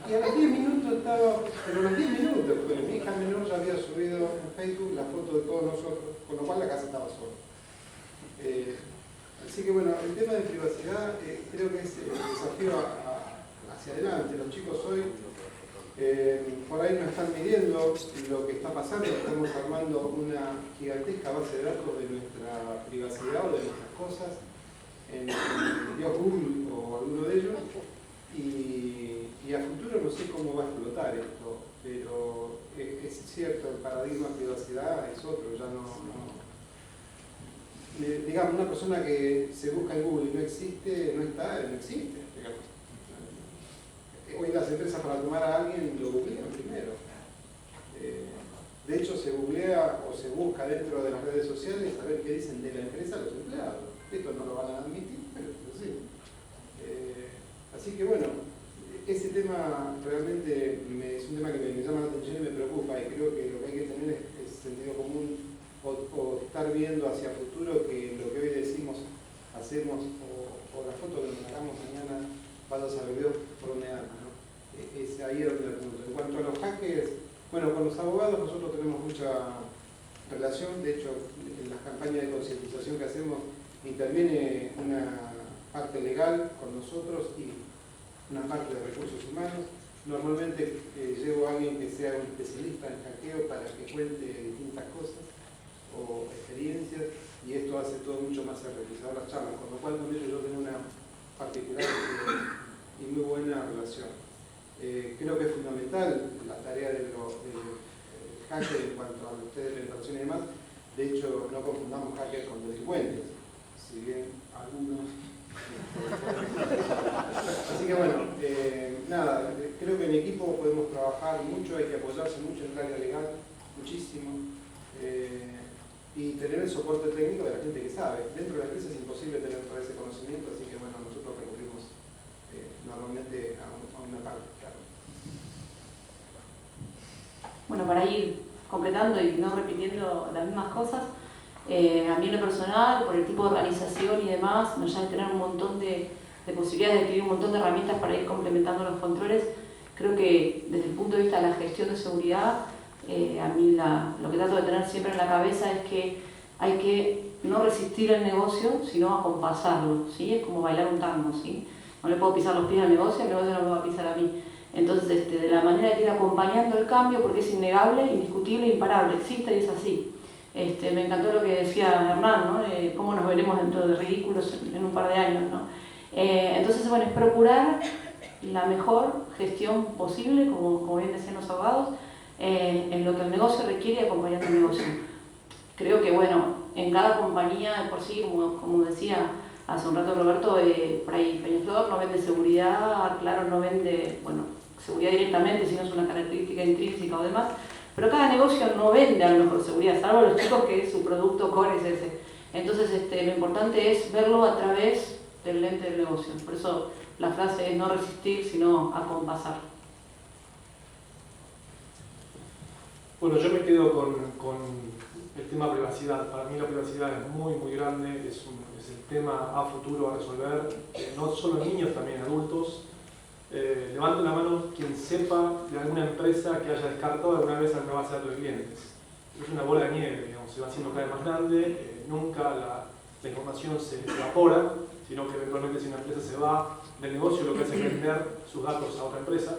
y a los 10 minutos estaba, pero a los 10 minutos, porque mi hija menor ya había subido Facebook la foto de todos nosotros, con lo cual la casa estaba sola. Así que bueno, el tema de privacidad creo que es el desafío hacia adelante. Los chicos hoy por ahí nos están midiendo lo que está pasando, estamos armando una gigantesca base de datos de nuestra privacidad o de nuestras cosas en Dios Google o alguno de ellos, y a futuro no sé cómo va a explotar esto, pero es cierto, el paradigma de privacidad es otro, ya no digamos, una persona que se busca en Google y no existe, no existe, digamos. Hoy las empresas para tomar a alguien lo googlean primero. De hecho, se googlea o se busca dentro de las redes sociales a ver qué dicen de la empresa los empleados. Esto no lo van a admitir, pero sí. Así que bueno, ese tema realmente es un tema que me llama la atención y me preocupa, y creo que lo que hay que tener es sentido común o estar viendo hacia futuro que lo que hoy decimos, hacemos o la foto que nos hagamos mañana vaya a saber Dios por dónde anda, ¿no? Es ahí donde el punto. En cuanto a los hackers, bueno, con los abogados nosotros tenemos mucha relación, de hecho en las campañas de concientización que hacemos interviene una parte legal con nosotros y una parte de recursos humanos. Normalmente llevo a alguien que sea un especialista en hackeo para que cuente distintas cosas o experiencias, y esto hace todo mucho más enriquecedor las charlas, con lo cual con ellos yo tengo una particular y muy buena relación. Creo que es fundamental la tarea del hacker en cuanto a los test de penetración y demás. De hecho, no confundamos hackers con delincuentes, si bien algunos. Así que bueno, nada, creo que en equipo podemos trabajar mucho, hay que apoyarse mucho en el área legal, muchísimo, y tener el soporte técnico de la gente que sabe. Dentro de la empresa es imposible tener todo ese conocimiento, así que bueno, nosotros recurrimos normalmente a una parte, claro. Bueno, para ir completando y no repitiendo las mismas cosas, a mí en lo personal, por el tipo de organización y demás, más allá de tener un montón de posibilidades de adquirir un montón de herramientas para ir complementando los controles, creo que desde el punto de vista de la gestión de seguridad, a mí lo que trato de tener siempre en la cabeza es que hay que no resistir el negocio, sino acompasarlo, ¿sí? Es como bailar un tango, ¿sí? No le puedo pisar los pies al negocio no me va a pisar a mí. Entonces, de la manera que ir acompañando el cambio, porque es innegable, indiscutible, imparable, existe y es así. Me encantó lo que decía Hernán, ¿no? Cómo nos veremos dentro de ridículos en un par de años, ¿no? Entonces, bueno, es procurar la mejor gestión posible, como bien decían los abogados, en lo que el negocio requiere y acompañando el negocio. Creo que, bueno, en cada compañía de por sí, como decía hace un rato Roberto, por ahí Peñaflor no vende seguridad, Claro no vende, bueno, seguridad directamente, si no es una característica intrínseca o demás, pero cada negocio no vende a lo mejor seguridad, salvo los chicos que su producto core es ese. Entonces lo importante es verlo a través del lente del negocio. Por eso la frase es no resistir, sino acompasar. Bueno, yo me quedo con el tema privacidad. Para mí la privacidad es muy, muy grande, es el tema a futuro a resolver, no solo en niños, también en adultos. Levanten la mano quien sepa de alguna empresa que haya descartado alguna vez alguna base de datos de clientes. Es una bola de nieve, digamos, se va haciendo cada vez más grande, nunca la información se evapora, sino que eventualmente si una empresa se va del negocio, lo que hace es vender sus datos a otra empresa.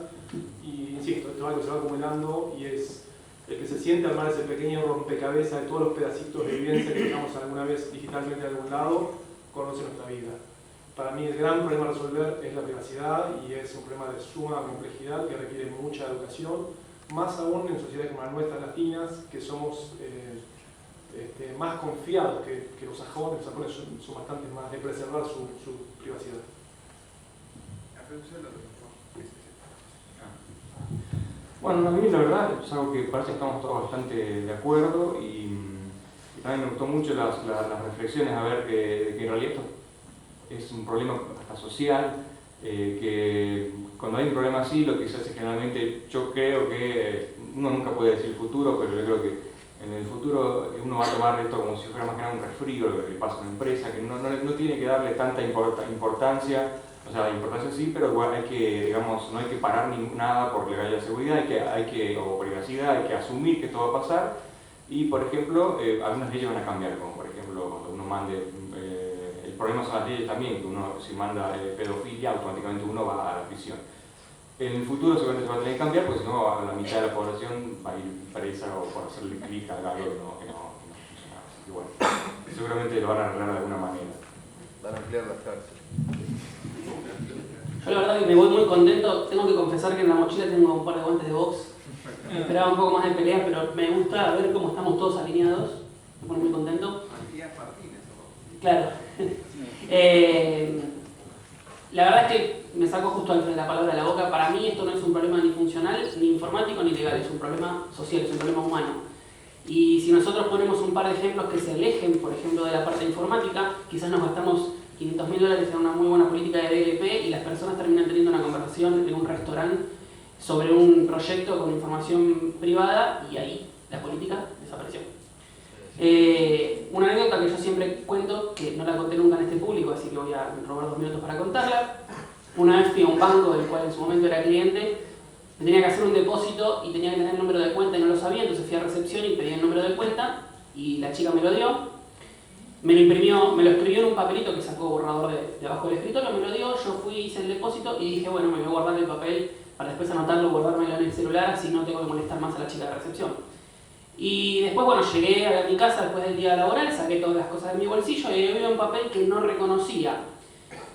Y insisto, esto es algo que se va acumulando y es el que se siente armar ese pequeño rompecabezas de todos los pedacitos de evidencia que tengamos alguna vez digitalmente de algún lado, conoce nuestra vida. Para mí el gran problema a resolver es la privacidad y es un problema de suma complejidad que requiere mucha educación, más aún en sociedades como las nuestras latinas, que somos más confiados que los sajones. Los sajones son bastante más de preservar su privacidad. Bueno, a mí la verdad es algo que parece que estamos todos bastante de acuerdo y también me gustó mucho las reflexiones a ver que en realidad esto es un problema hasta social, que cuando hay un problema así lo que se hace generalmente, yo creo que uno nunca puede decir futuro, pero yo creo que en el futuro uno va a tomar esto como si fuera más que nada un resfrío lo que le pasa a una empresa, que no tiene que darle tanta importancia. O sea, importancia sí, pero igual hay que, digamos, no hay que parar nada por legalidad de seguridad, o privacidad, hay que asumir que esto va a pasar, Y, por ejemplo, algunas leyes van a cambiar, como por ejemplo, cuando uno mande, el problema son las leyes también, que uno si manda pedofilia, automáticamente uno va a la prisión. En el futuro seguramente se va a tener que cambiar, porque si no, la mitad de la población va a ir presa o por hacerle clic a algo que no funcionaba. Así que bueno, seguramente lo van a arreglar de alguna manera. Van a ampliar las cárceles. Yo la verdad que me voy muy contento. Tengo que confesar que en la mochila tengo un par de guantes de box. Esperaba un poco más de pelea, pero me gusta ver cómo estamos todos alineados. Me pone muy contento. Claro. La verdad es que me saco justo la palabra de la boca. Para mí esto no es un problema ni funcional, ni informático, ni legal. Es un problema social, es un problema humano. Y si nosotros ponemos un par de ejemplos que se alejen, por ejemplo, de la parte informática, quizás nos gastamos $500.000 en una muy buena política de DLP y las personas terminan teniendo una conversación en un restaurante sobre un proyecto con información privada y ahí la política desapareció. Una anécdota que yo siempre cuento, que no la conté nunca en este público, así que voy a robar 2 minutos para contarla. Una vez fui a un banco del cual en su momento era cliente, me tenía que hacer un depósito y tenía que tener el número de cuenta y no lo sabía, entonces fui a recepción y pedí el número de cuenta y la chica me lo dio. Me lo imprimió, me lo escribió en un papelito que sacó borrador de abajo del escritorio, me lo dio, yo fui, hice el depósito y dije, bueno, me voy a guardar el papel para después anotarlo, guardármelo en el celular, así no tengo que molestar más a la chica de recepción. Y después, bueno, llegué a mi casa después del día laboral, saqué todas las cosas de mi bolsillo y había un papel que no reconocía.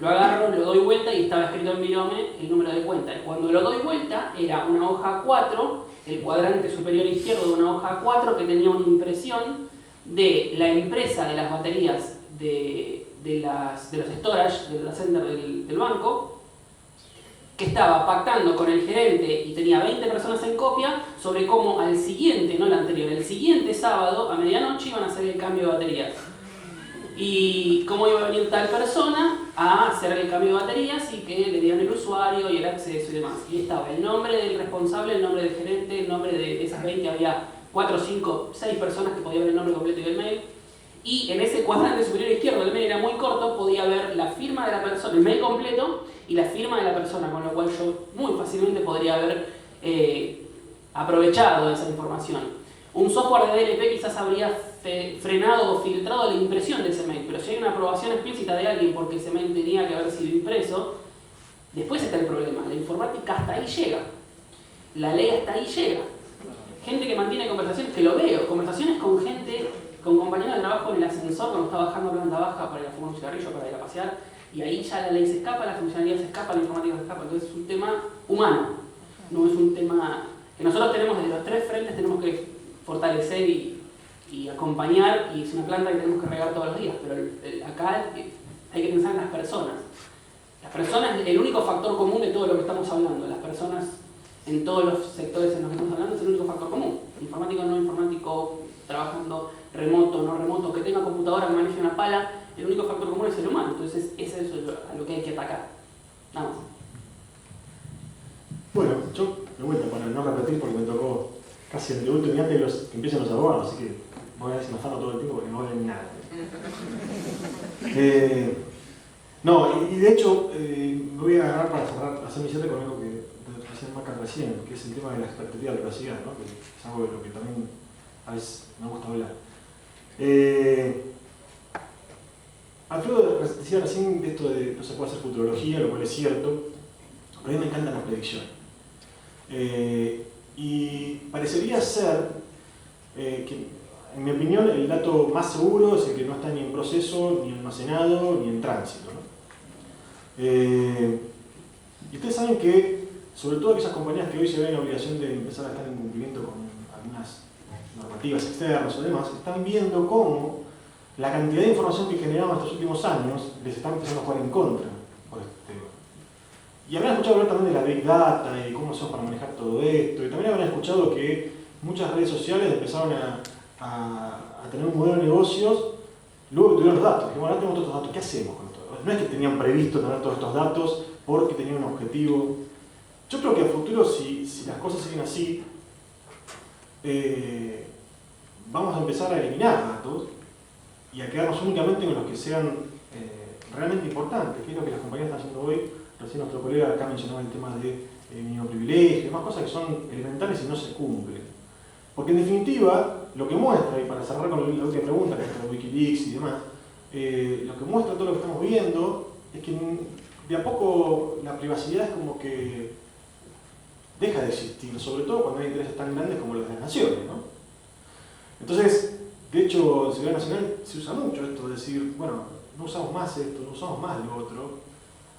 Lo agarro, lo doy vuelta y estaba escrito en virome el número de cuenta. Y cuando lo doy vuelta, era una hoja 4, el cuadrante superior izquierdo de una hoja 4 que tenía una impresión de la empresa de las baterías de los storage, del data center del banco, que estaba pactando con el gerente y tenía 20 personas en copia sobre cómo al siguiente, no el anterior, el siguiente sábado a medianoche iban a hacer el cambio de baterías. Y cómo iba a venir tal persona a hacer el cambio de baterías y que le dieran el usuario y el acceso y demás. Y estaba el nombre del responsable, el nombre del gerente, el nombre de esas 20, había 4, 5, 6 personas que podía ver el nombre completo y el mail. Y en ese cuadrante superior izquierdo, el mail era muy corto, podía ver la firma de la persona, el mail completo y la firma de la persona, con lo cual yo muy fácilmente podría haber aprovechado esa información. Un software de DLP quizás habría frenado o filtrado la impresión de ese mail, pero si hay una aprobación explícita de alguien porque ese mail tenía que haber sido impreso, después está el problema. La informática hasta ahí llega, la ley hasta ahí llega. Gente que mantiene conversaciones, que lo veo, conversaciones con gente, con compañeros de trabajo en el ascensor cuando está bajando a planta baja para ir a fumar un cigarrillo, para ir a pasear, y ahí ya la ley se escapa, la funcionalidad se escapa, la informática se escapa. Entonces es un tema humano, no es un tema que nosotros tenemos desde los 3 frentes, tenemos que fortalecer y acompañar, y es una planta que tenemos que regar todos los días, pero acá hay que pensar en las personas. Las personas, el único factor común de todo lo que estamos hablando, las personas en todos los sectores en los que estamos hablando es el único factor común. Informático, no informático, trabajando remoto, no remoto, que tenga computadora, que maneje una pala, el único factor común es el humano. Entonces eso es a lo que hay que atacar. Nada más. Bueno, yo de vuelta, para no repetir, porque me tocó casi el último antes de que empiecen los abogados, así que voy a ver si me afano todo el tiempo porque no valen nada. No, y de hecho, me voy a agarrar para cerrar, hacer mi cierre con algo que decía Maca recién, que es el tema de la expectativa de privacidad, ¿no? Que es algo de lo que también a veces me gusta hablar. Alfredo decía recién de esto de no se puede hacer futurología, lo cual es cierto, pero a mí me encantan las predicciones. Y parecería ser que, en mi opinión, el dato más seguro es el que no está ni en proceso, ni almacenado, ni en tránsito, ¿no? Y ustedes saben que, sobre todo aquellas compañías que hoy se ven en la obligación de empezar a estar en cumplimiento con algunas normativas externas o demás, están viendo cómo la cantidad de información que generaban estos últimos años les está empezando a jugar en contra por este tema. Y habrán escuchado hablar también de la Big Data y cómo hacemos para manejar todo esto, y también habrán escuchado que muchas redes sociales empezaron a tener un modelo de negocios luego que tuvieron los datos. Que bueno, ahora tenemos todos estos datos, ¿qué hacemos con todo? No es que tenían previsto tener todos estos datos porque tenían un objetivo. Yo creo que a futuro, si las cosas siguen así, vamos a empezar a eliminar datos y a quedarnos únicamente con los que sean realmente importantes, que es lo que las compañías están haciendo hoy. Recién nuestro colega acá mencionaba el tema de minoprivilegio, más cosas que son elementales y no se cumplen. Porque en definitiva, lo que muestra, y para cerrar con la última pregunta, que es de Wikileaks y demás, lo que muestra todo lo que estamos viendo es que de a poco la privacidad es como que deja de existir, sobre todo cuando hay intereses tan grandes como los de las naciones, ¿no? Entonces, de hecho, en seguridad nacional se usa mucho esto de decir, bueno, no usamos más esto, no usamos más lo otro.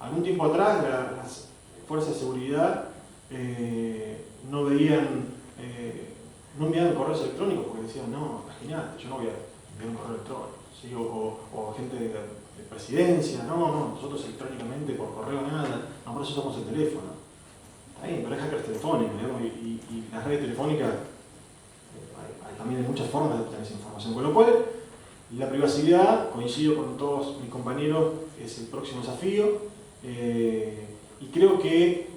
Algún tiempo atrás las fuerzas de seguridad no veían, no enviaban correos electrónicos porque decían, no, imagínate, yo no voy a enviar un correo electrónico, ¿sí? o gente de presidencia, no, nosotros electrónicamente por correo nada, no, por eso usamos el teléfono. Ahí, pero hay hackers telefónicos, digamos, y las redes telefónicas, también hay muchas formas de obtener esa información, con lo cual la privacidad, coincido con todos mis compañeros, es el próximo desafío, y creo que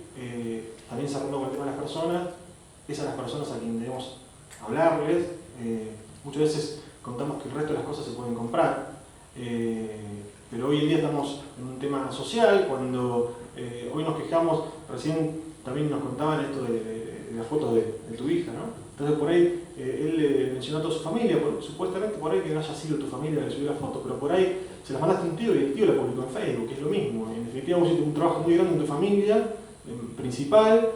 también cerrando con el tema de las personas, es a las personas a quienes debemos hablarles. Muchas veces contamos que el resto de las cosas se pueden comprar, pero hoy en día estamos en un tema social, cuando hoy nos quejamos, recién también nos contaban esto de las fotos de tu hija, ¿no? Entonces por ahí él mencionó a toda su familia, supuestamente por ahí que no haya sido tu familia la que subió la foto, pero por ahí se las mandaste a un tío y el tío la publicó en Facebook, que es lo mismo. En definitiva vos hiciste un trabajo muy grande en tu familia, principal,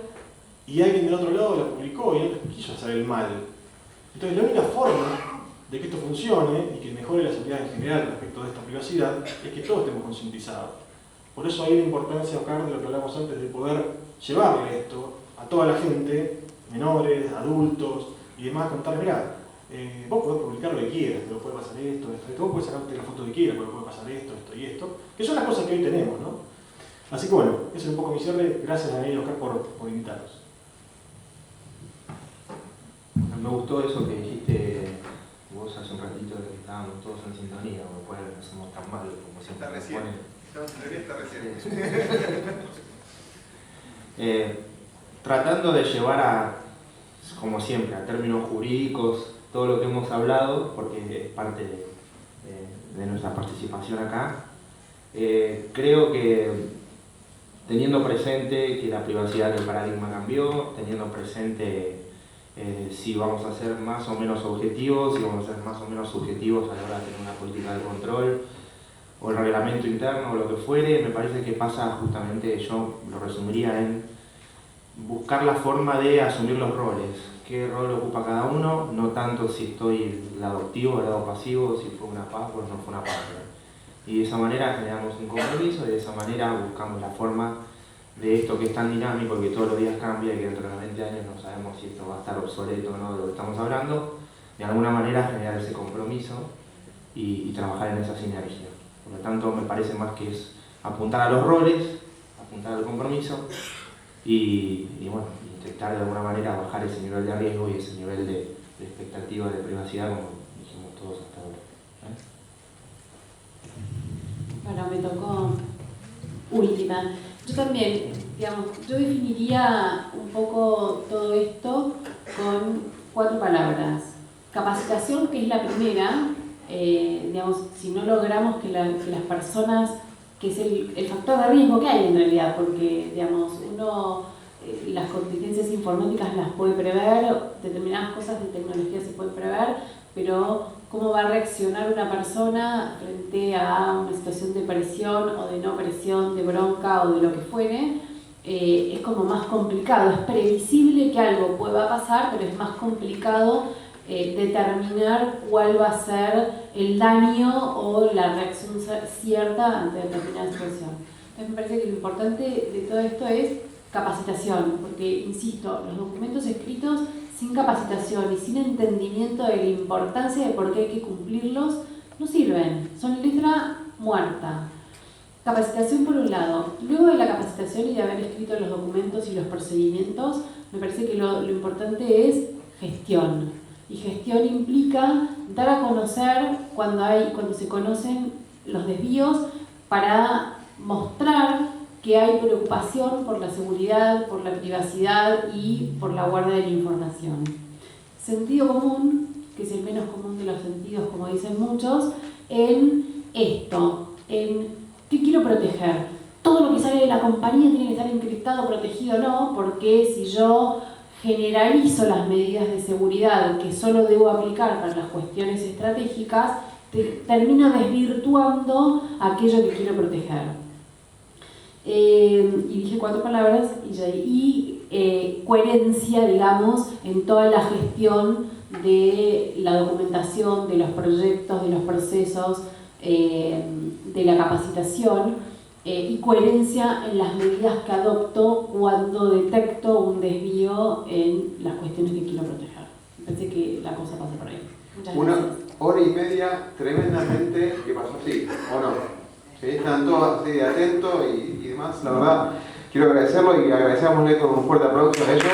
y alguien del otro lado la publicó y no te quiso hacer el mal. Entonces la única forma de que esto funcione y que mejore la seguridad en general respecto de esta privacidad es que todos estemos concientizados. Por eso hay la importancia, Oscar, de lo que hablamos antes, de poder llevarle esto a toda la gente, menores, adultos y demás, contar, mirá, vos podés publicar lo que quieras, pero puede pasar esto, vos podés sacarte la foto que quieras, pero puede pasar esto y esto, que son las cosas que hoy tenemos, ¿no? Así que bueno, ese es un poco mi cierre. Gracias a Daniel y Oscar por invitarnos. Me gustó eso que dijiste vos hace un ratito, de que estábamos todos en sintonía, o no somos tan malos como siempre nos ponen. Tratando de llevar a, como siempre, a términos jurídicos todo lo que hemos hablado, porque es parte de nuestra participación acá, creo que teniendo presente que la privacidad del paradigma cambió, teniendo presente si vamos a ser más o menos objetivos, si vamos a ser más o menos subjetivos a la hora de tener una política de control, o el reglamento interno o lo que fuere, me parece que pasa justamente, yo lo resumiría en buscar la forma de asumir los roles. ¿Qué rol ocupa cada uno? No tanto si estoy del lado activo o del lado pasivo, si fue una paz o no fue una paz. Y de esa manera generamos un compromiso y de esa manera buscamos la forma de esto que es tan dinámico y que todos los días cambia y que dentro de 20 años no sabemos si esto va a estar obsoleto o no de lo que estamos hablando, de alguna manera generar ese compromiso y trabajar en esa sinergia. Por lo tanto, me parece más que es apuntar a los roles, apuntar al compromiso y bueno, intentar de alguna manera bajar ese nivel de riesgo y ese nivel de expectativa de privacidad como dijimos todos hasta ahora. Bueno, me tocó última. Yo también, digamos, yo definiría un poco todo esto con 4 palabras. Capacitación, que es la primera, digamos, si no logramos que las personas, que es el factor de riesgo que hay en realidad, porque, digamos, uno las contingencias informáticas las puede prever, determinadas cosas de tecnología se pueden prever, pero cómo va a reaccionar una persona frente a una situación de presión o de no presión, de bronca o de lo que fuere, es como más complicado. Es previsible que algo pueda pasar, pero es más complicado determinar cuál va a ser el daño o la reacción cierta ante determinada situación. Entonces me parece que lo importante de todo esto es capacitación, porque, insisto, los documentos escritos sin capacitación y sin entendimiento de la importancia de por qué hay que cumplirlos no sirven, son letra muerta. Capacitación por un lado. Luego de la capacitación y de haber escrito los documentos y los procedimientos, me parece que lo importante es gestión. Y gestión implica dar a conocer cuando se conocen los desvíos, para mostrar que hay preocupación por la seguridad, por la privacidad y por la guardia de la información. Sentido común, que es el menos común de los sentidos, como dicen muchos, en esto, en ¿qué quiero proteger? Todo lo que sale de la compañía tiene que estar encriptado, protegido, no, porque si yo generalizo las medidas de seguridad que solo debo aplicar para las cuestiones estratégicas, termino desvirtuando aquello que quiero proteger. Y dije 4 palabras, coherencia, digamos, en toda la gestión de la documentación, de los proyectos, de los procesos, de la capacitación, y coherencia en las medidas que adopto cuando detecto un desvío en las cuestiones que quiero proteger. Pensé que la cosa pasa por ahí. Muchas gracias. 1 hora y media tremendamente que pasó así, ¿o no? ¿Sí? Están todos así de atentos y demás. La verdad, quiero agradecerlo y agradecémosle con un fuerte aplauso a ellos.